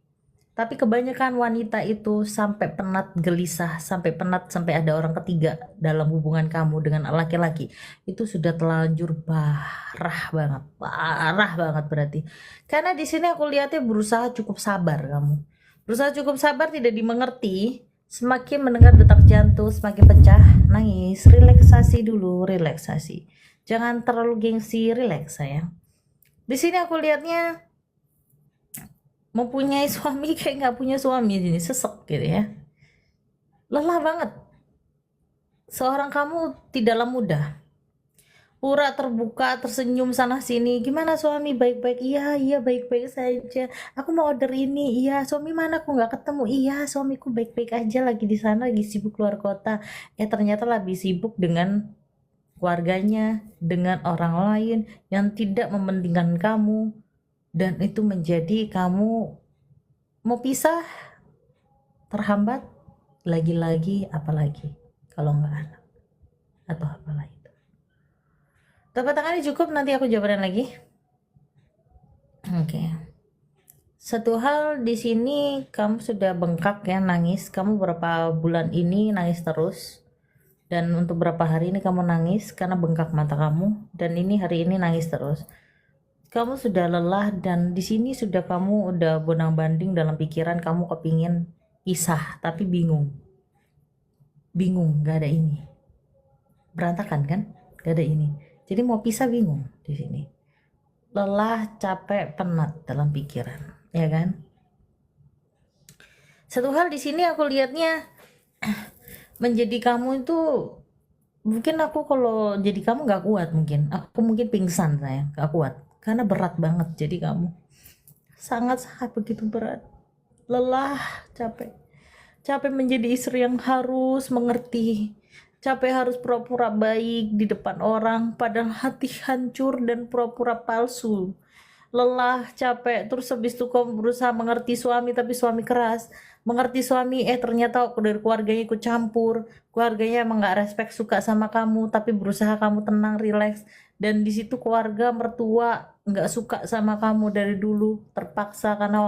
Tapi kebanyakan wanita itu sampai penat, gelisah, sampai ada orang ketiga dalam hubungan kamu dengan laki-laki. Itu sudah terlanjur parah banget berarti. Karena di sini aku lihatnya berusaha cukup sabar kamu. Berusaha cukup sabar, tidak dimengerti. Semakin mendengar detak jantung, semakin pecah, nangis, relaksasi dulu, relaksasi. Jangan terlalu gengsi, relax sayang. Di sini aku lihatnya mempunyai suami kayak nggak punya suami, ini sesek gitu ya, lelah banget. Seorang kamu tidaklah mudah, pura terbuka, tersenyum sana sini. Gimana suami, baik-baik? Iya baik-baik saja. Aku mau order ini. Iya. Suami mana, aku nggak ketemu? Iya, suamiku baik-baik aja, lagi di sana, lagi sibuk keluar kota. Ternyata lebih sibuk dengan keluarganya, dengan orang lain yang tidak mementingkan kamu. Dan itu menjadi kamu mau pisah, terhambat, lagi-lagi apalagi kalau nggak anak atau apalah itu. Tepuk tangannya cukup, nanti aku jabarin lagi. Oke. Satu hal di sini, kamu sudah bengkak ya, nangis. Kamu berapa bulan ini nangis terus. Dan untuk berapa hari ini kamu nangis karena bengkak mata kamu. Dan ini hari ini nangis terus. Kamu sudah lelah, dan di sini sudah kamu udah bonang-banding dalam pikiran, kamu kepingin pisah tapi bingung, gak ada ini, berantakan kan, gak ada ini, jadi mau pisah bingung. Di sini lelah, capek, penat dalam pikiran, ya kan. Satu hal di sini aku lihatnya, menjadi kamu itu, mungkin aku kalau jadi kamu nggak kuat, aku mungkin pingsan, saya nggak kuat karena berat banget jadi kamu, sangat begitu berat, lelah, capek menjadi istri yang harus mengerti, capek harus pura-pura baik di depan orang padahal hati hancur dan pura-pura palsu, lelah, capek, terus habis itu kamu berusaha mengerti suami tapi suami keras, mengerti suami ternyata dari keluarganya ikut campur, keluarganya emang nggak respect, suka sama kamu tapi berusaha kamu tenang, relax, dan di situ keluarga mertua nggak suka sama kamu dari dulu, terpaksa karena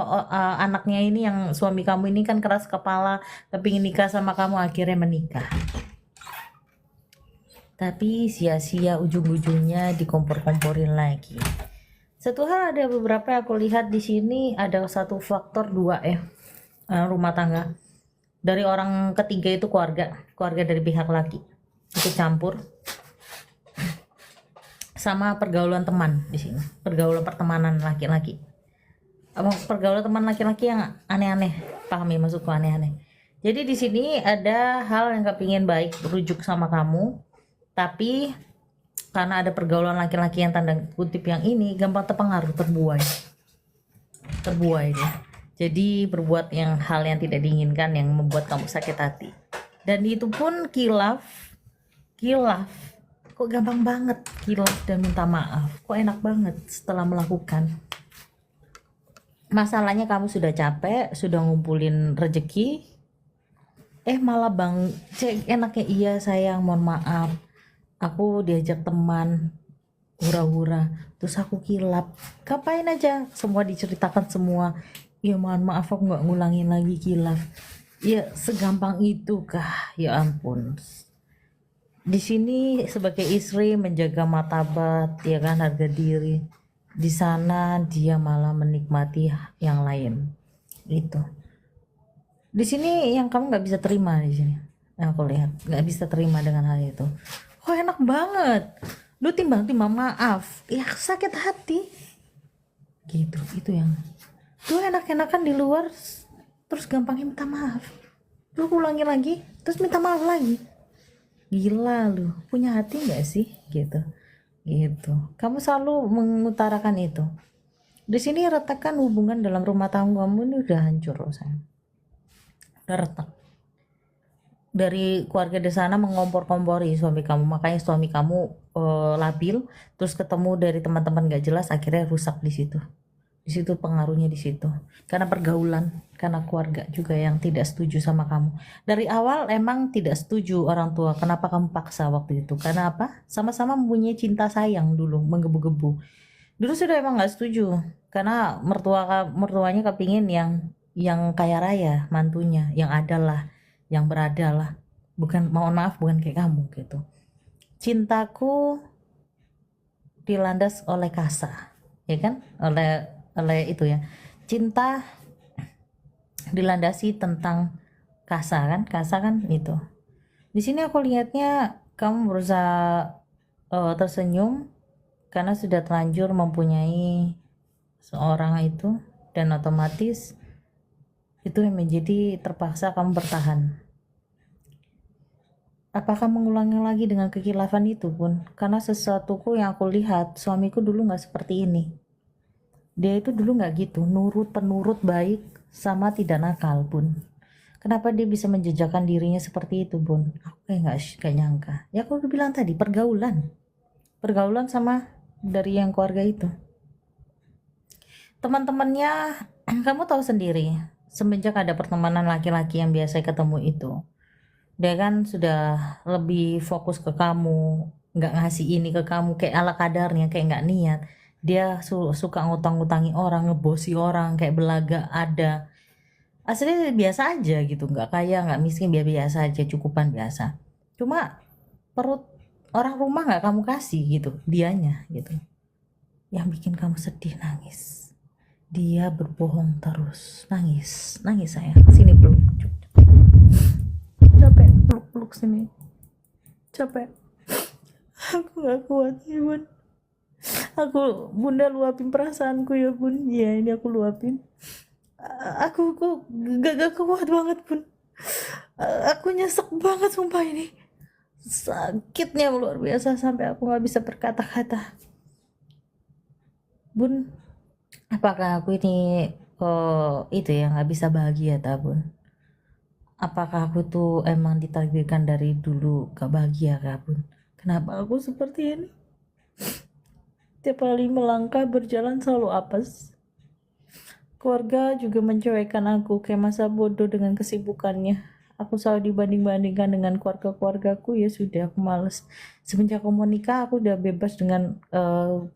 anaknya ini yang suami kamu ini kan keras kepala, tapi ingin nikah sama kamu, akhirnya menikah. Tapi sia-sia, ujung-ujungnya dikompor-komporin lagi. Satu hal, ada beberapa yang aku lihat di sini, ada satu faktor dua rumah tangga. Dari orang ketiga itu keluarga dari pihak laki itu campur, sama pergaulan teman di sini, pergaulan pertemanan laki-laki, pergaulan teman laki-laki yang aneh-aneh, pahami maksudku, aneh-aneh. Jadi di sini ada hal yang kepingin baik rujuk sama kamu, tapi karena ada pergaulan laki-laki yang tanda kutip yang ini, gampang terpengaruh, terbuai dia. Jadi berbuat hal yang tidak diinginkan yang membuat kamu sakit hati. Dan itu pun kilaf, kok gampang banget kilaf dan minta maaf, kok enak banget setelah melakukan. Masalahnya kamu sudah capek, sudah ngumpulin rezeki, malah enaknya iya sayang, mohon maaf, aku diajak teman hura-hura, terus aku kilap, ngapain aja, semua diceritakan semua, ya mohon maaf aku nggak ngulangin lagi kilaf. Ya segampang itu kah? Ya ampun. Di sini sebagai istri menjaga martabat, ya kan, harga diri. Di sana dia malah menikmati yang lain. Itu. Di sini yang kamu nggak bisa terima di sini. Yang aku lihat nggak bisa terima dengan hal itu. Kok enak banget. Lu timbang-timbang maaf, ya sakit hati. Gitu. Itu yang. Lu enak-enakan di luar, terus gampangnya minta maaf. Lu ulangi lagi, terus minta maaf lagi. Gila lu, punya hati nggak sih, gitu. Kamu selalu mengutarakan itu. Di sini retakan hubungan dalam rumah tangga kamu ini udah hancur, sayang. Udah retak. Dari keluarga di sana mengompor-kompori suami kamu, makanya suami kamu labil, terus ketemu dari teman-teman nggak jelas, akhirnya rusak di situ. Di situ pengaruhnya, di situ karena pergaulan, karena keluarga juga yang tidak setuju sama kamu. Dari awal emang tidak setuju orang tua, kenapa kamu paksa waktu itu, karena apa? Sama-sama mempunyai cinta sayang dulu, menggebu-gebu dulu, sudah emang nggak setuju karena mertuanya kepingin yang kaya raya, mantunya yang ada lah, yang berada lah, bukan, mohon maaf, bukan kayak kamu gitu. Cintaku dilandas oleh kasa, ya kan, oleh itu ya, cinta dilandasi tentang kasa kan itu. Di sini aku lihatnya kamu berusaha tersenyum karena sudah terlanjur mempunyai seorang itu, dan otomatis itu yang menjadi terpaksa kamu bertahan. Apakah mengulangi lagi dengan kekilafan itu pun? Karena sesuatuku yang aku lihat, suamiku dulu nggak seperti ini. Dia itu dulu nggak gitu, penurut, baik, sama tidak nakal pun. Kenapa dia bisa menjejakkan dirinya seperti itu, Bun? Aku kayak nggak nyangka. Ya aku udah bilang tadi, pergaulan sama dari yang keluarga itu. Teman-temannya, kamu tahu sendiri, semenjak ada pertemanan laki-laki yang biasa ketemu itu, dia kan sudah lebih fokus ke kamu, nggak ngasih ini ke kamu kayak ala kadarnya, kayak nggak niat. Dia suka ngutang-ngutangi orang, ngebosi orang, kayak belaga ada. Aslinya biasa aja gitu, nggak kaya, nggak miskin, biasa aja, cukupan biasa. Cuma perut orang rumah nggak kamu kasih gitu, dianya gitu. Yang bikin kamu sedih, nangis. Dia berbohong terus, nangis sayang. Sini peluk. Capek, peluk sini. Capek. Aku nggak kuat ya, Bun. Bunda luapin perasaanku ya, Bun. Ya ini aku luapin. Aku gak kuat banget, Bun. Aku nyesek banget sumpah ini. Sakitnya luar biasa sampai aku nggak bisa berkata-kata. Bun, apakah aku ini itu ya nggak bisa bahagia ta Bun? Apakah aku tuh emang ditakdirkan dari dulu gak bahagia kah Bun? Kenapa aku seperti ini? Tiap kali melangkah berjalan selalu apes. Keluarga juga mencuekkan aku kayak masa bodoh dengan kesibukannya. Aku selalu dibanding-bandingkan dengan keluarga-keluargaku, ya sudah aku males. Semenjak aku mau nikah aku udah bebas dengan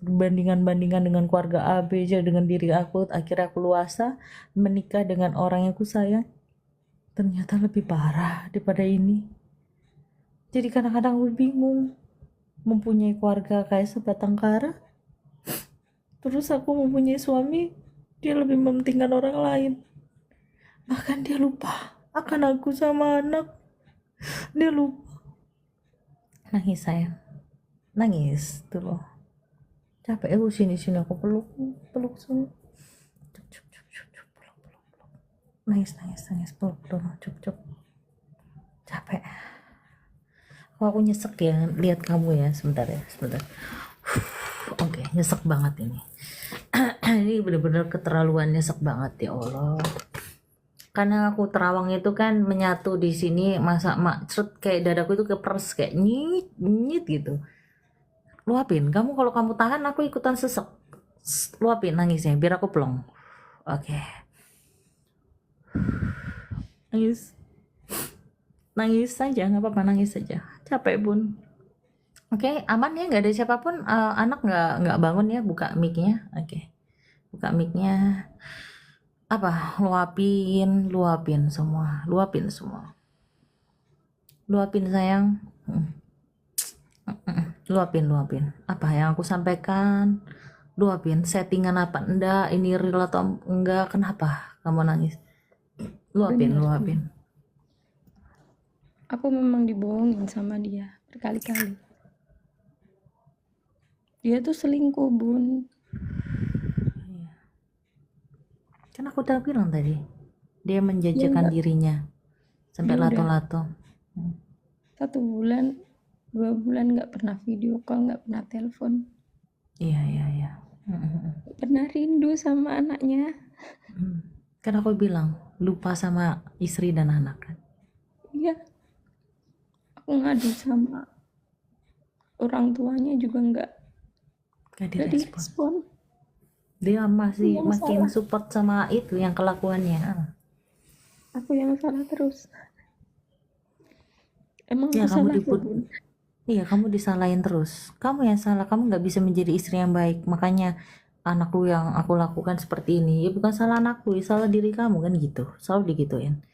bandingan-bandingan dengan keluarga A, B, C dengan diri aku. Akhirnya aku luasa menikah dengan orang yang aku sayang. Ternyata lebih parah daripada ini. Jadi kadang-kadang aku bingung. Mempunyai keluarga kayak sebatang kara, terus aku mempunyai suami, dia lebih mementingkan orang lain. Bahkan dia lupa akan aku sama anak. Dia lupa. Nangis sayang. Nangis tuh loh. Capek aku sini aku peluk sini. Cup, peluk. Nangis peluk. Cup. Capek. Aku nyesek ya lihat kamu ya, sebentar. Oke, nyesek banget ini. Ini bener-bener keterlaluan, nyesek banget ya Allah. Karena aku terawang itu kan menyatu di sini, masa kayak dadaku itu kepers kayak nyit gitu. Luapin, kalau kamu tahan aku ikutan sesek. Luapin nangisnya biar aku plong. Oke. Nangis saja, nggak apa-apa, nangis saja. Capek Bun. Oke, aman ya, nggak ada siapapun. Anak nggak bangun ya, buka mic-nya. Oke, buka mic-nya. Apa? Luapin semua. Luapin sayang. Luapin. Apa yang aku sampaikan? Luapin. Settingan apa enggak? Ini real atau enggak? Kenapa kamu nangis? Luapin. Aku memang dibohongin sama dia berkali-kali. Dia tuh selingkuh Bun. Kan aku udah bilang tadi, dia menjajakan dirinya sampai lato-lato. 1 bulan 2 bulan nggak pernah video call, nggak pernah telepon. Iya. Pernah rindu sama anaknya. Kan aku bilang lupa sama istri dan anak kan. Iya, aku ngadu sama orang tuanya juga nggak direspon. Dia masih makin support sama itu yang kelakuannya. Aku yang salah terus. Emang ya, aku salah Bun. Iya, kamu disalahin terus. Kamu yang salah, kamu nggak bisa menjadi istri yang baik. Makanya anakku yang aku lakukan seperti ini, ya bukan salah anakku, ya salah diri kamu kan gitu. Selalu digituin.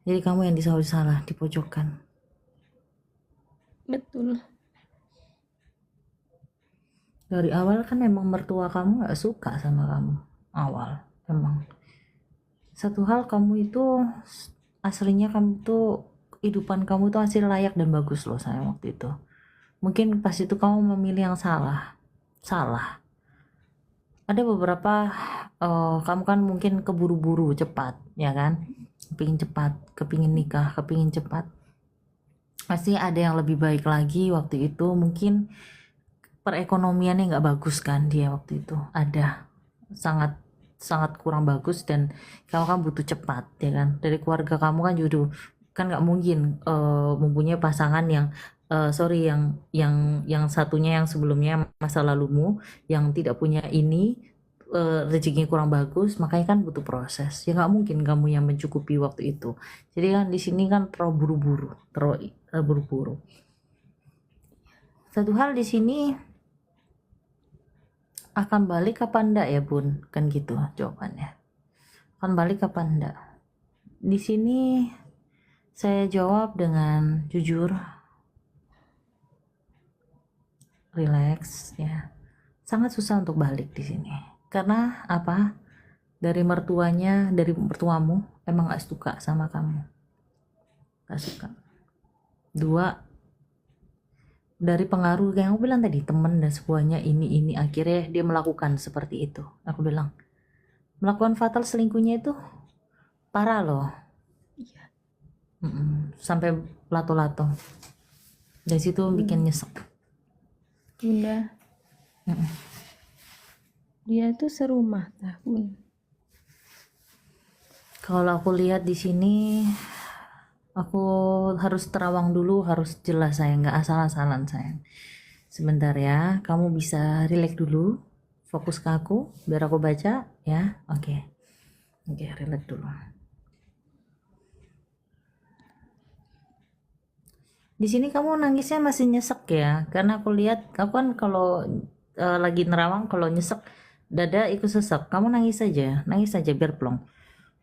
Jadi kamu yang selalu salah, dipojokkan. Betul. Dari awal kan memang mertua kamu nggak suka sama kamu. Awal, memang. Satu hal, kamu itu aslinya kamu tuh kehidupan kamu tuh hasil layak dan bagus loh saya waktu itu. Mungkin pas itu kamu memilih yang salah. Ada beberapa kamu kan mungkin keburu-buru cepat, ya kan? Kepingin nikah, kepingin cepat. Pasti ada yang lebih baik lagi waktu itu. Mungkin perekonomiannya nggak bagus kan dia waktu itu. Ada sangat kurang bagus dan kamu kan butuh cepat, ya kan? Dari keluarga kamu kan juga kan nggak mungkin mempunyai pasangan yang yang satunya yang sebelumnya masa lalumu yang tidak punya ini, rezekinya kurang bagus, makanya kan butuh proses. Ya nggak mungkin kamu yang mencukupi waktu itu. Jadi kan di sini kan terlalu buru-buru. Satu hal di sini, akan balik apa enggak ya Bun? Kan gitu jawabannya. Akan balik apa enggak? Di sini saya jawab dengan jujur, relax ya. Sangat susah untuk balik di sini. Karena apa? Dari mertuamu emang gak suka sama kamu. Gak suka. 2, dari pengaruh yang aku bilang tadi, temen dan semuanya ini akhirnya dia melakukan seperti itu. Aku bilang, melakukan fatal selingkuhnya itu parah loh. Sampai lato-lato. Dari situ bikin nyesek. Bunda, Mm-mm. dia tuh serumah tahun. Kalau aku lihat di sini, aku harus terawang dulu, harus jelas sayang, nggak asal-asalan sayang. Sebentar ya, kamu bisa relax dulu, fokus ke aku, biar aku baca ya. Oke, relax dulu. Di sini kamu nangisnya masih nyesek ya, karena aku lihat aku kan kalau lagi nerawang kalau nyesek dada ikut sesek. Kamu nangis aja biar plong.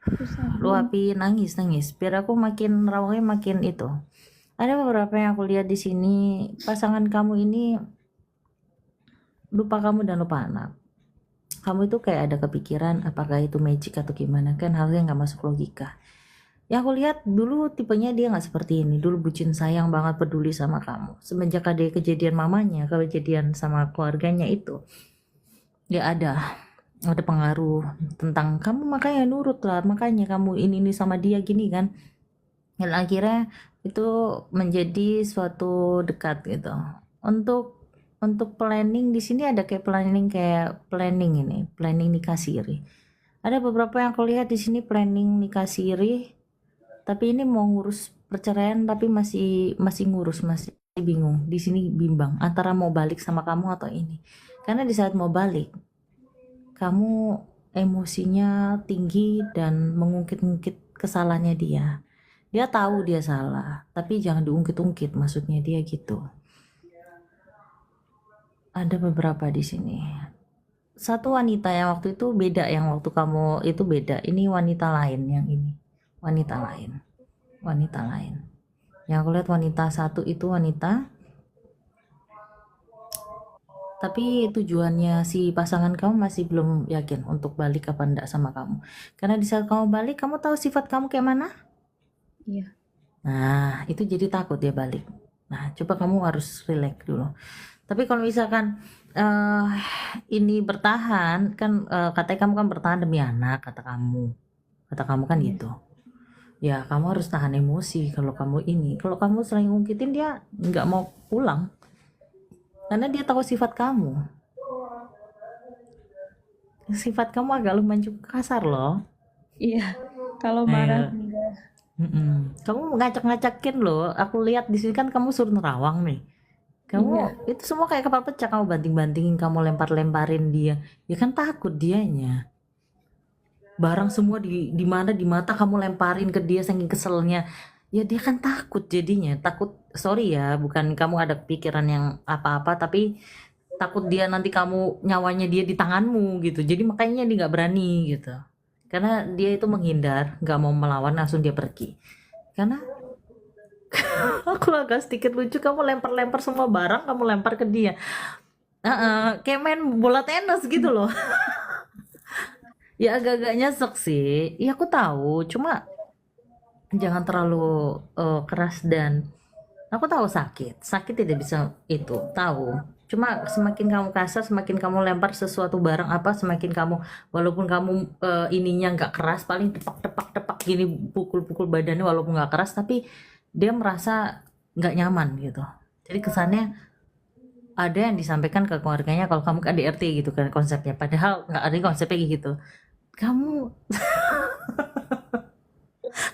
Susah. Luapin, nangis biar aku makin nerawangnya makin itu. Ada beberapa yang aku lihat di sini, pasangan kamu ini lupa kamu dan lupa anak. Kamu itu kayak ada kepikiran apakah itu magic atau gimana, kan harusnya nggak masuk logika. Ya aku lihat dulu tipenya dia nggak seperti ini. Dulu bucin sayang banget, peduli sama kamu. Semenjak ada kejadian mamanya, kejadian sama keluarganya itu, dia ada pengaruh tentang kamu, makanya nurut lah, makanya kamu ini sama dia gini kan. Dan akhirnya itu menjadi suatu dekat gitu. Untuk planning di sini ada kayak planning nikah siri. Ada beberapa yang aku lihat di sini planning nikah siri, tapi ini mau ngurus perceraian tapi masih ngurus, masih bingung. Di sini bimbang antara mau balik sama kamu atau ini. Karena di saat mau balik, kamu emosinya tinggi dan mengungkit-ungkit kesalahannya dia. Dia tahu dia salah, tapi jangan diungkit-ungkit, maksudnya dia gitu. Ada beberapa di sini. Satu wanita yang waktu itu beda, yang waktu kamu itu beda. Ini wanita lain yang ini. Wanita lain. Yang aku lihat wanita satu itu wanita, tapi tujuannya si pasangan kamu masih belum yakin untuk balik apa enggak sama kamu. Karena di saat kamu balik, kamu tahu sifat kamu kayak mana? Iya. Nah, itu jadi takut dia balik. Nah, coba kamu harus relax dulu. Tapi kalau misalkan ini bertahan, kan katanya kamu kan bertahan demi anak, kata kamu kan gitu. Ya kamu harus tahan emosi. Kalau kamu selain ngungkitin, dia nggak mau pulang karena dia tahu sifat kamu agak lumayan cukup kasar loh. Iya. Kalau marah enggak. Kamu ngacak-ngacakin loh. Aku lihat di sini kan kamu suruh nerawang nih. Kamu itu semua kayak kepala pecah, kamu banting-bantingin, kamu lempar-lemparin dia. Ya kan takut dianya. Barang semua di mata kamu lemparin ke dia saking keselnya. Ya dia kan takut jadinya. Takut, sorry ya, bukan kamu ada pikiran yang apa-apa, tapi takut dia nanti nyawanya dia di tanganmu gitu. Jadi makanya dia nggak berani gitu. Karena dia itu menghindar, nggak mau melawan, langsung dia pergi. Karena aku agak sedikit lucu, kamu lempar-lempar semua barang, kamu lempar ke dia. Kayak main bola tenis gitu loh. Ya agak-agak nyesek sih. Ya aku tahu, cuma jangan terlalu keras, dan aku tahu sakit tidak bisa itu, tahu. Cuma semakin kamu kasar, semakin kamu lempar sesuatu barang apa, semakin kamu, walaupun kamu ininya nggak keras, paling tepak gini, pukul badannya walaupun nggak keras, tapi dia merasa nggak nyaman gitu. Jadi kesannya ada yang disampaikan ke keluarganya kalau kamu KDRT gitu kan konsepnya, padahal nggak ada konsepnya gitu. Kamu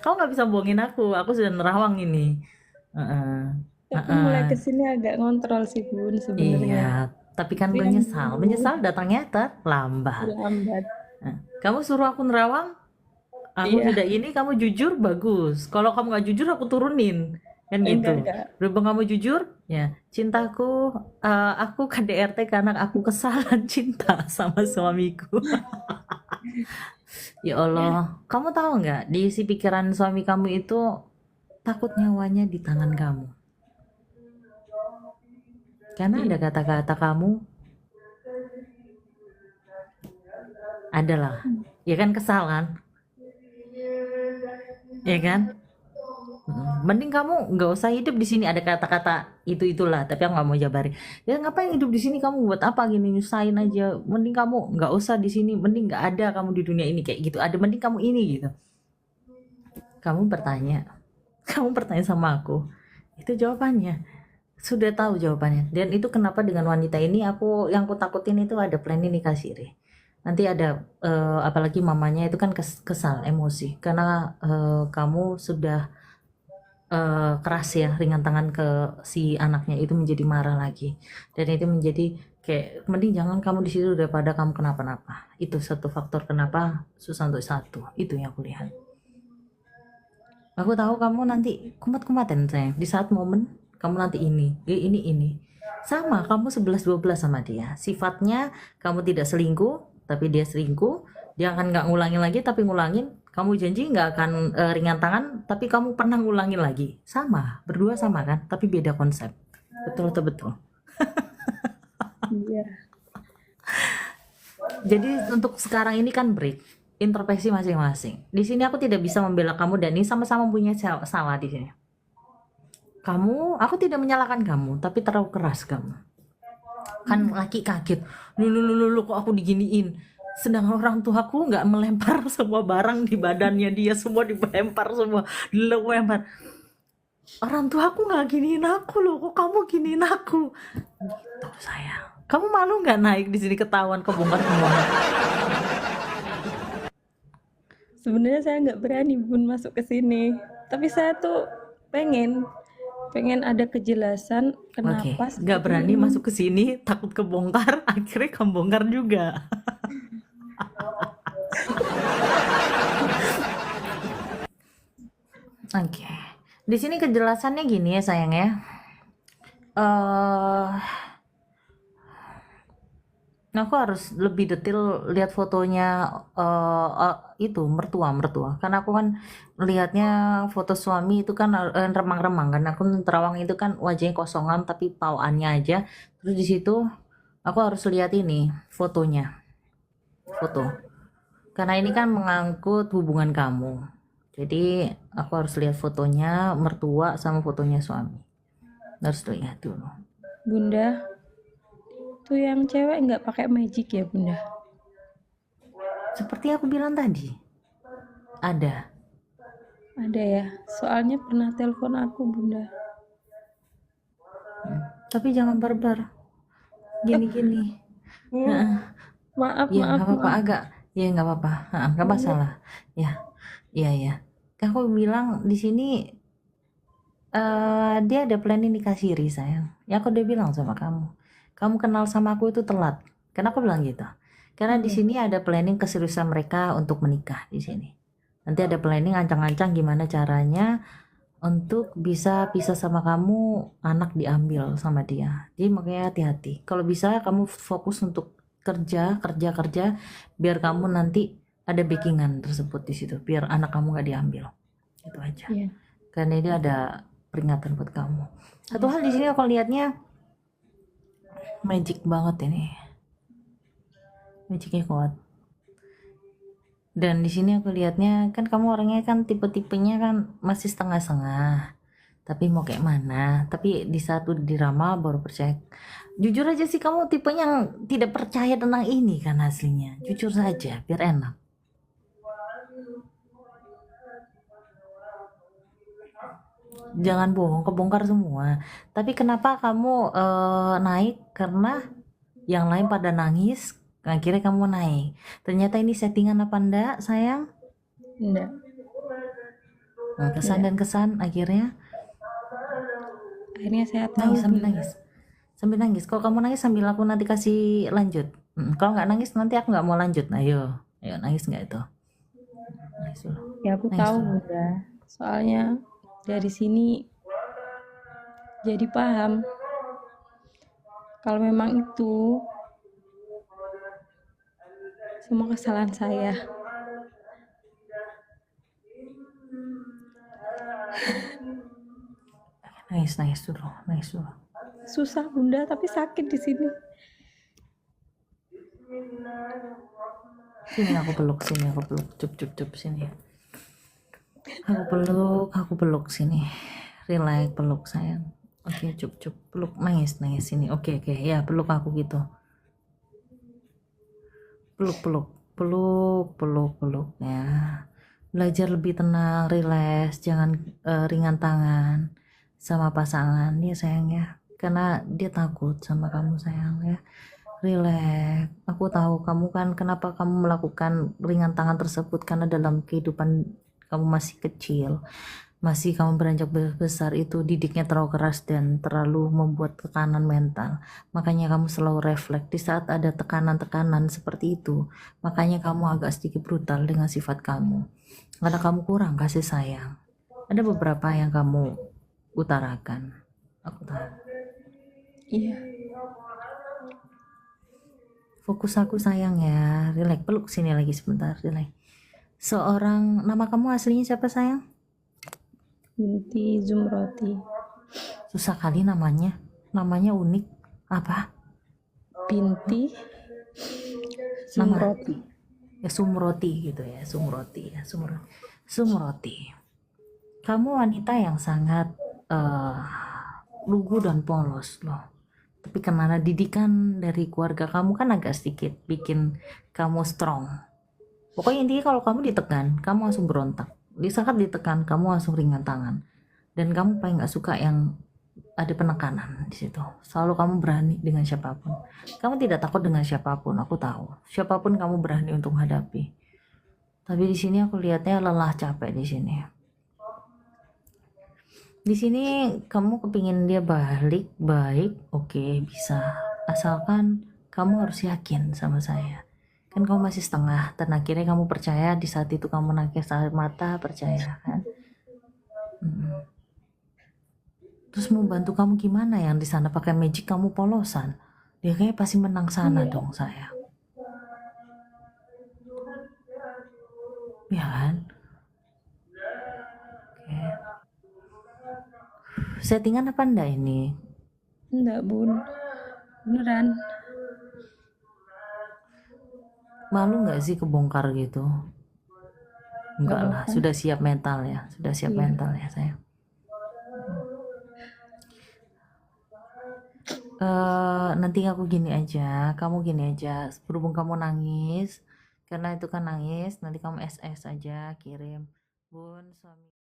nggak bisa bohongin aku sudah nerawang ini. Tapi mulai kesini agak ngontrol sih Bun sebenarnya. Iya, tapi kan menyesal datangnya terlambat. Kamu suruh aku nerawang, aku tidak ini, kamu jujur, bagus. Kalau kamu nggak jujur, aku turunin kan gitu. Berhubung kamu jujur, ya cintaku, aku KDRT karena aku kesalahan cinta sama suamiku. Ya Allah, kamu tahu nggak, di isi pikiran suami kamu itu takut nyawanya di tangan kamu. Karena ada kata-kata kamu, adalah, ya kan, kesalahan, ya kan. Mending kamu nggak usah hidup di sini, ada kata-kata itulah, tapi aku nggak mau jabarin. Ya ngapain hidup di sini, kamu buat apa gini, nyusahin aja. Mending kamu nggak usah di sini, mending nggak ada kamu di dunia ini kayak gitu. Ada mending kamu ini gitu. Kamu bertanya, Kamu bertanya sama aku, itu jawabannya. Sudah tahu jawabannya. Dan itu kenapa dengan wanita ini yang aku takutin itu ada planning nikah siri. Nanti ada apalagi mamanya itu kan kesal, emosi karena kamu sudah keras ya, ringan tangan ke si anaknya, itu menjadi marah lagi. Dan itu menjadi kayak mending jangan kamu di situ daripada kamu kenapa-napa. Itu satu faktor kenapa susah untuk satu. Itu yang aku lihat. Aku tahu kamu nanti kumat-kumatin sayang. Di saat momen kamu nanti ini. Sama, kamu 11-12 sama dia. Sifatnya kamu tidak selingkuh, tapi dia selingkuh. Dia akan nggak ngulangin lagi, tapi ngulangin. Kamu janji nggak akan ringan tangan, tapi kamu pernah ngulangin lagi. Sama, berdua sama kan, tapi beda konsep. Betul atau betul? Iya. Jadi untuk sekarang ini kan break, introspeksi masing-masing. Di sini aku tidak bisa membela kamu dan ini sama-sama punya salah di sini. Aku tidak menyalahkan kamu, tapi terlalu keras kamu. Kan laki kaget, lu kok aku diginiin. Sedangkan orang tuaku nggak melempar semua barang di badannya dia, semua dilempar semua, dilempar. Orang tuaku nggak giniin aku loh, kok kamu giniin aku? Gitu sayang. Kamu malu nggak naik di sini ketahuan kebongkar semua? Sebenarnya saya nggak berani Bun masuk ke sini, tapi saya tuh pengen ada kejelasan Oke, kenapa nggak berani masuk ke sini, takut kebongkar, akhirnya kebongkar juga. Oke, di sini kejelasannya gini ya sayang ya. Aku harus lebih detail lihat fotonya itu mertua, karena aku kan lihatnya foto suami itu kan remang-remang kan, aku terawang itu kan wajahnya kosongan tapi pawaannya aja. Terus di situ aku harus lihat ini foto, karena ini kan mengangkut hubungan kamu. Jadi aku harus lihat fotonya mertua sama fotonya suami, harus lihat dulu. Bunda, tuh yang cewek nggak pakai magic ya Bunda? Seperti aku bilang tadi, ada Ya, soalnya pernah telepon aku Bunda. tapi jangan barbar gini. Maaf, Ya nggak apa-apa, agak ya nggak apa-apa, nggak masalah ya. Aku bilang di sini dia ada planning nikah siri sayang. Ya aku udah bilang sama kamu kenal sama aku itu telat. Karena aku bilang gitu. Karena di sini ada planning keseriusan mereka untuk menikah di sini. Nanti ada planning ancang-ancang gimana caranya untuk bisa pisah sama kamu, anak diambil sama dia. Jadi makanya hati-hati. Kalau bisa kamu fokus untuk kerja, biar kamu nanti ada backingan tersebut di situ, biar anak kamu nggak diambil. Itu aja. Iya. Karena ini ada peringatan buat kamu. Satu hal di sini aku lihatnya magic banget ini. Magicnya kuat. Dan di sini aku lihatnya kan kamu orangnya kan tipe-tipenya kan masih setengah-setengah. Tapi mau kayak mana? Tapi di satu drama baru percaya. Jujur aja sih kamu tipenya yang tidak percaya tentang ini kan aslinya. Jujur saja biar enak. Jangan bohong, kebongkar semua. Tapi kenapa kamu naik? Karena yang lain pada nangis, akhirnya kamu naik. Ternyata ini settingan apa enggak, sayang? Enggak. Nah, kesan dan kesan akhirnya Saya tahu. Sambil nangis. Kalau kamu nangis sambil aku nanti kasih lanjut. Kalau nggak nangis nanti aku nggak mau lanjut. Ayo nangis nggak itu? Nangis dulu. Ya aku tahu Bunda. Soalnya dari sini jadi paham kalau memang itu semua kesalahan saya. Nangis dulu. Susah Bunda, tapi sakit di sini. Sini aku peluk, cup sini. Aku peluk sini. Relax, peluk sayang. Oke, cup peluk, nangis sini. Oke, ya peluk aku gitu. Peluk ya. belajar lebih tenang, rileks, jangan ringan tangan sama pasangan ya sayang ya, karena dia takut sama kamu sayang ya. Rileks, aku tahu kamu kan kenapa kamu melakukan ringan tangan tersebut, karena dalam kehidupan kamu masih kecil, masih kamu beranjak besar, itu didiknya terlalu keras dan terlalu membuat tekanan mental. Makanya kamu selalu refleks di saat ada tekanan-tekanan seperti itu. Makanya kamu agak sedikit brutal dengan sifat kamu, karena kamu kurang kasih sayang. Ada beberapa yang kamu utarakan, aku tahu. Iya. Fokus aku sayang ya, relax, peluk sini lagi sebentar, relax. Nama kamu aslinya siapa sayang? Binti Zumroti. Susah kali namanya unik. Apa? Binti Zumroti. Ya Sumroti gitu ya, Sumroti. Kamu wanita yang sangat lugu dan polos loh. Tapi karena didikan dari keluarga kamu kan agak sedikit bikin kamu strong. Pokoknya intinya kalau kamu ditekan, kamu langsung berontak. Di saat ditekan, kamu langsung ringan tangan. Dan kamu paling gak suka yang ada penekanan di situ. Selalu kamu berani dengan siapapun. Kamu tidak takut dengan siapapun, aku tahu. Siapapun kamu berani untuk hadapi. Tapi di sini aku lihatnya lelah, capek di sini. Di sini kamu kepingin dia balik baik, oke, bisa. Asalkan kamu harus yakin sama saya. Kan kamu masih setengah, dan akhirnya kamu percaya di saat itu kamu nangis air mata, percaya kan? Terus mau bantu kamu gimana yang di sana pakai magic kamu polosan? Dia kayaknya pasti menang sana dong sayang. Ya kan? Oke. Settingan apa enggak ini? Enggak bun, beneran. Malu nggak sih kebongkar gitu? Enggak lah, apa-apa. sudah siap mental ya, Iya. mental ya sayang. Nanti aku gini aja, kamu gini aja, berhubung kamu nangis, karena itu kan nangis, nanti kamu SS aja kirim, Bun suami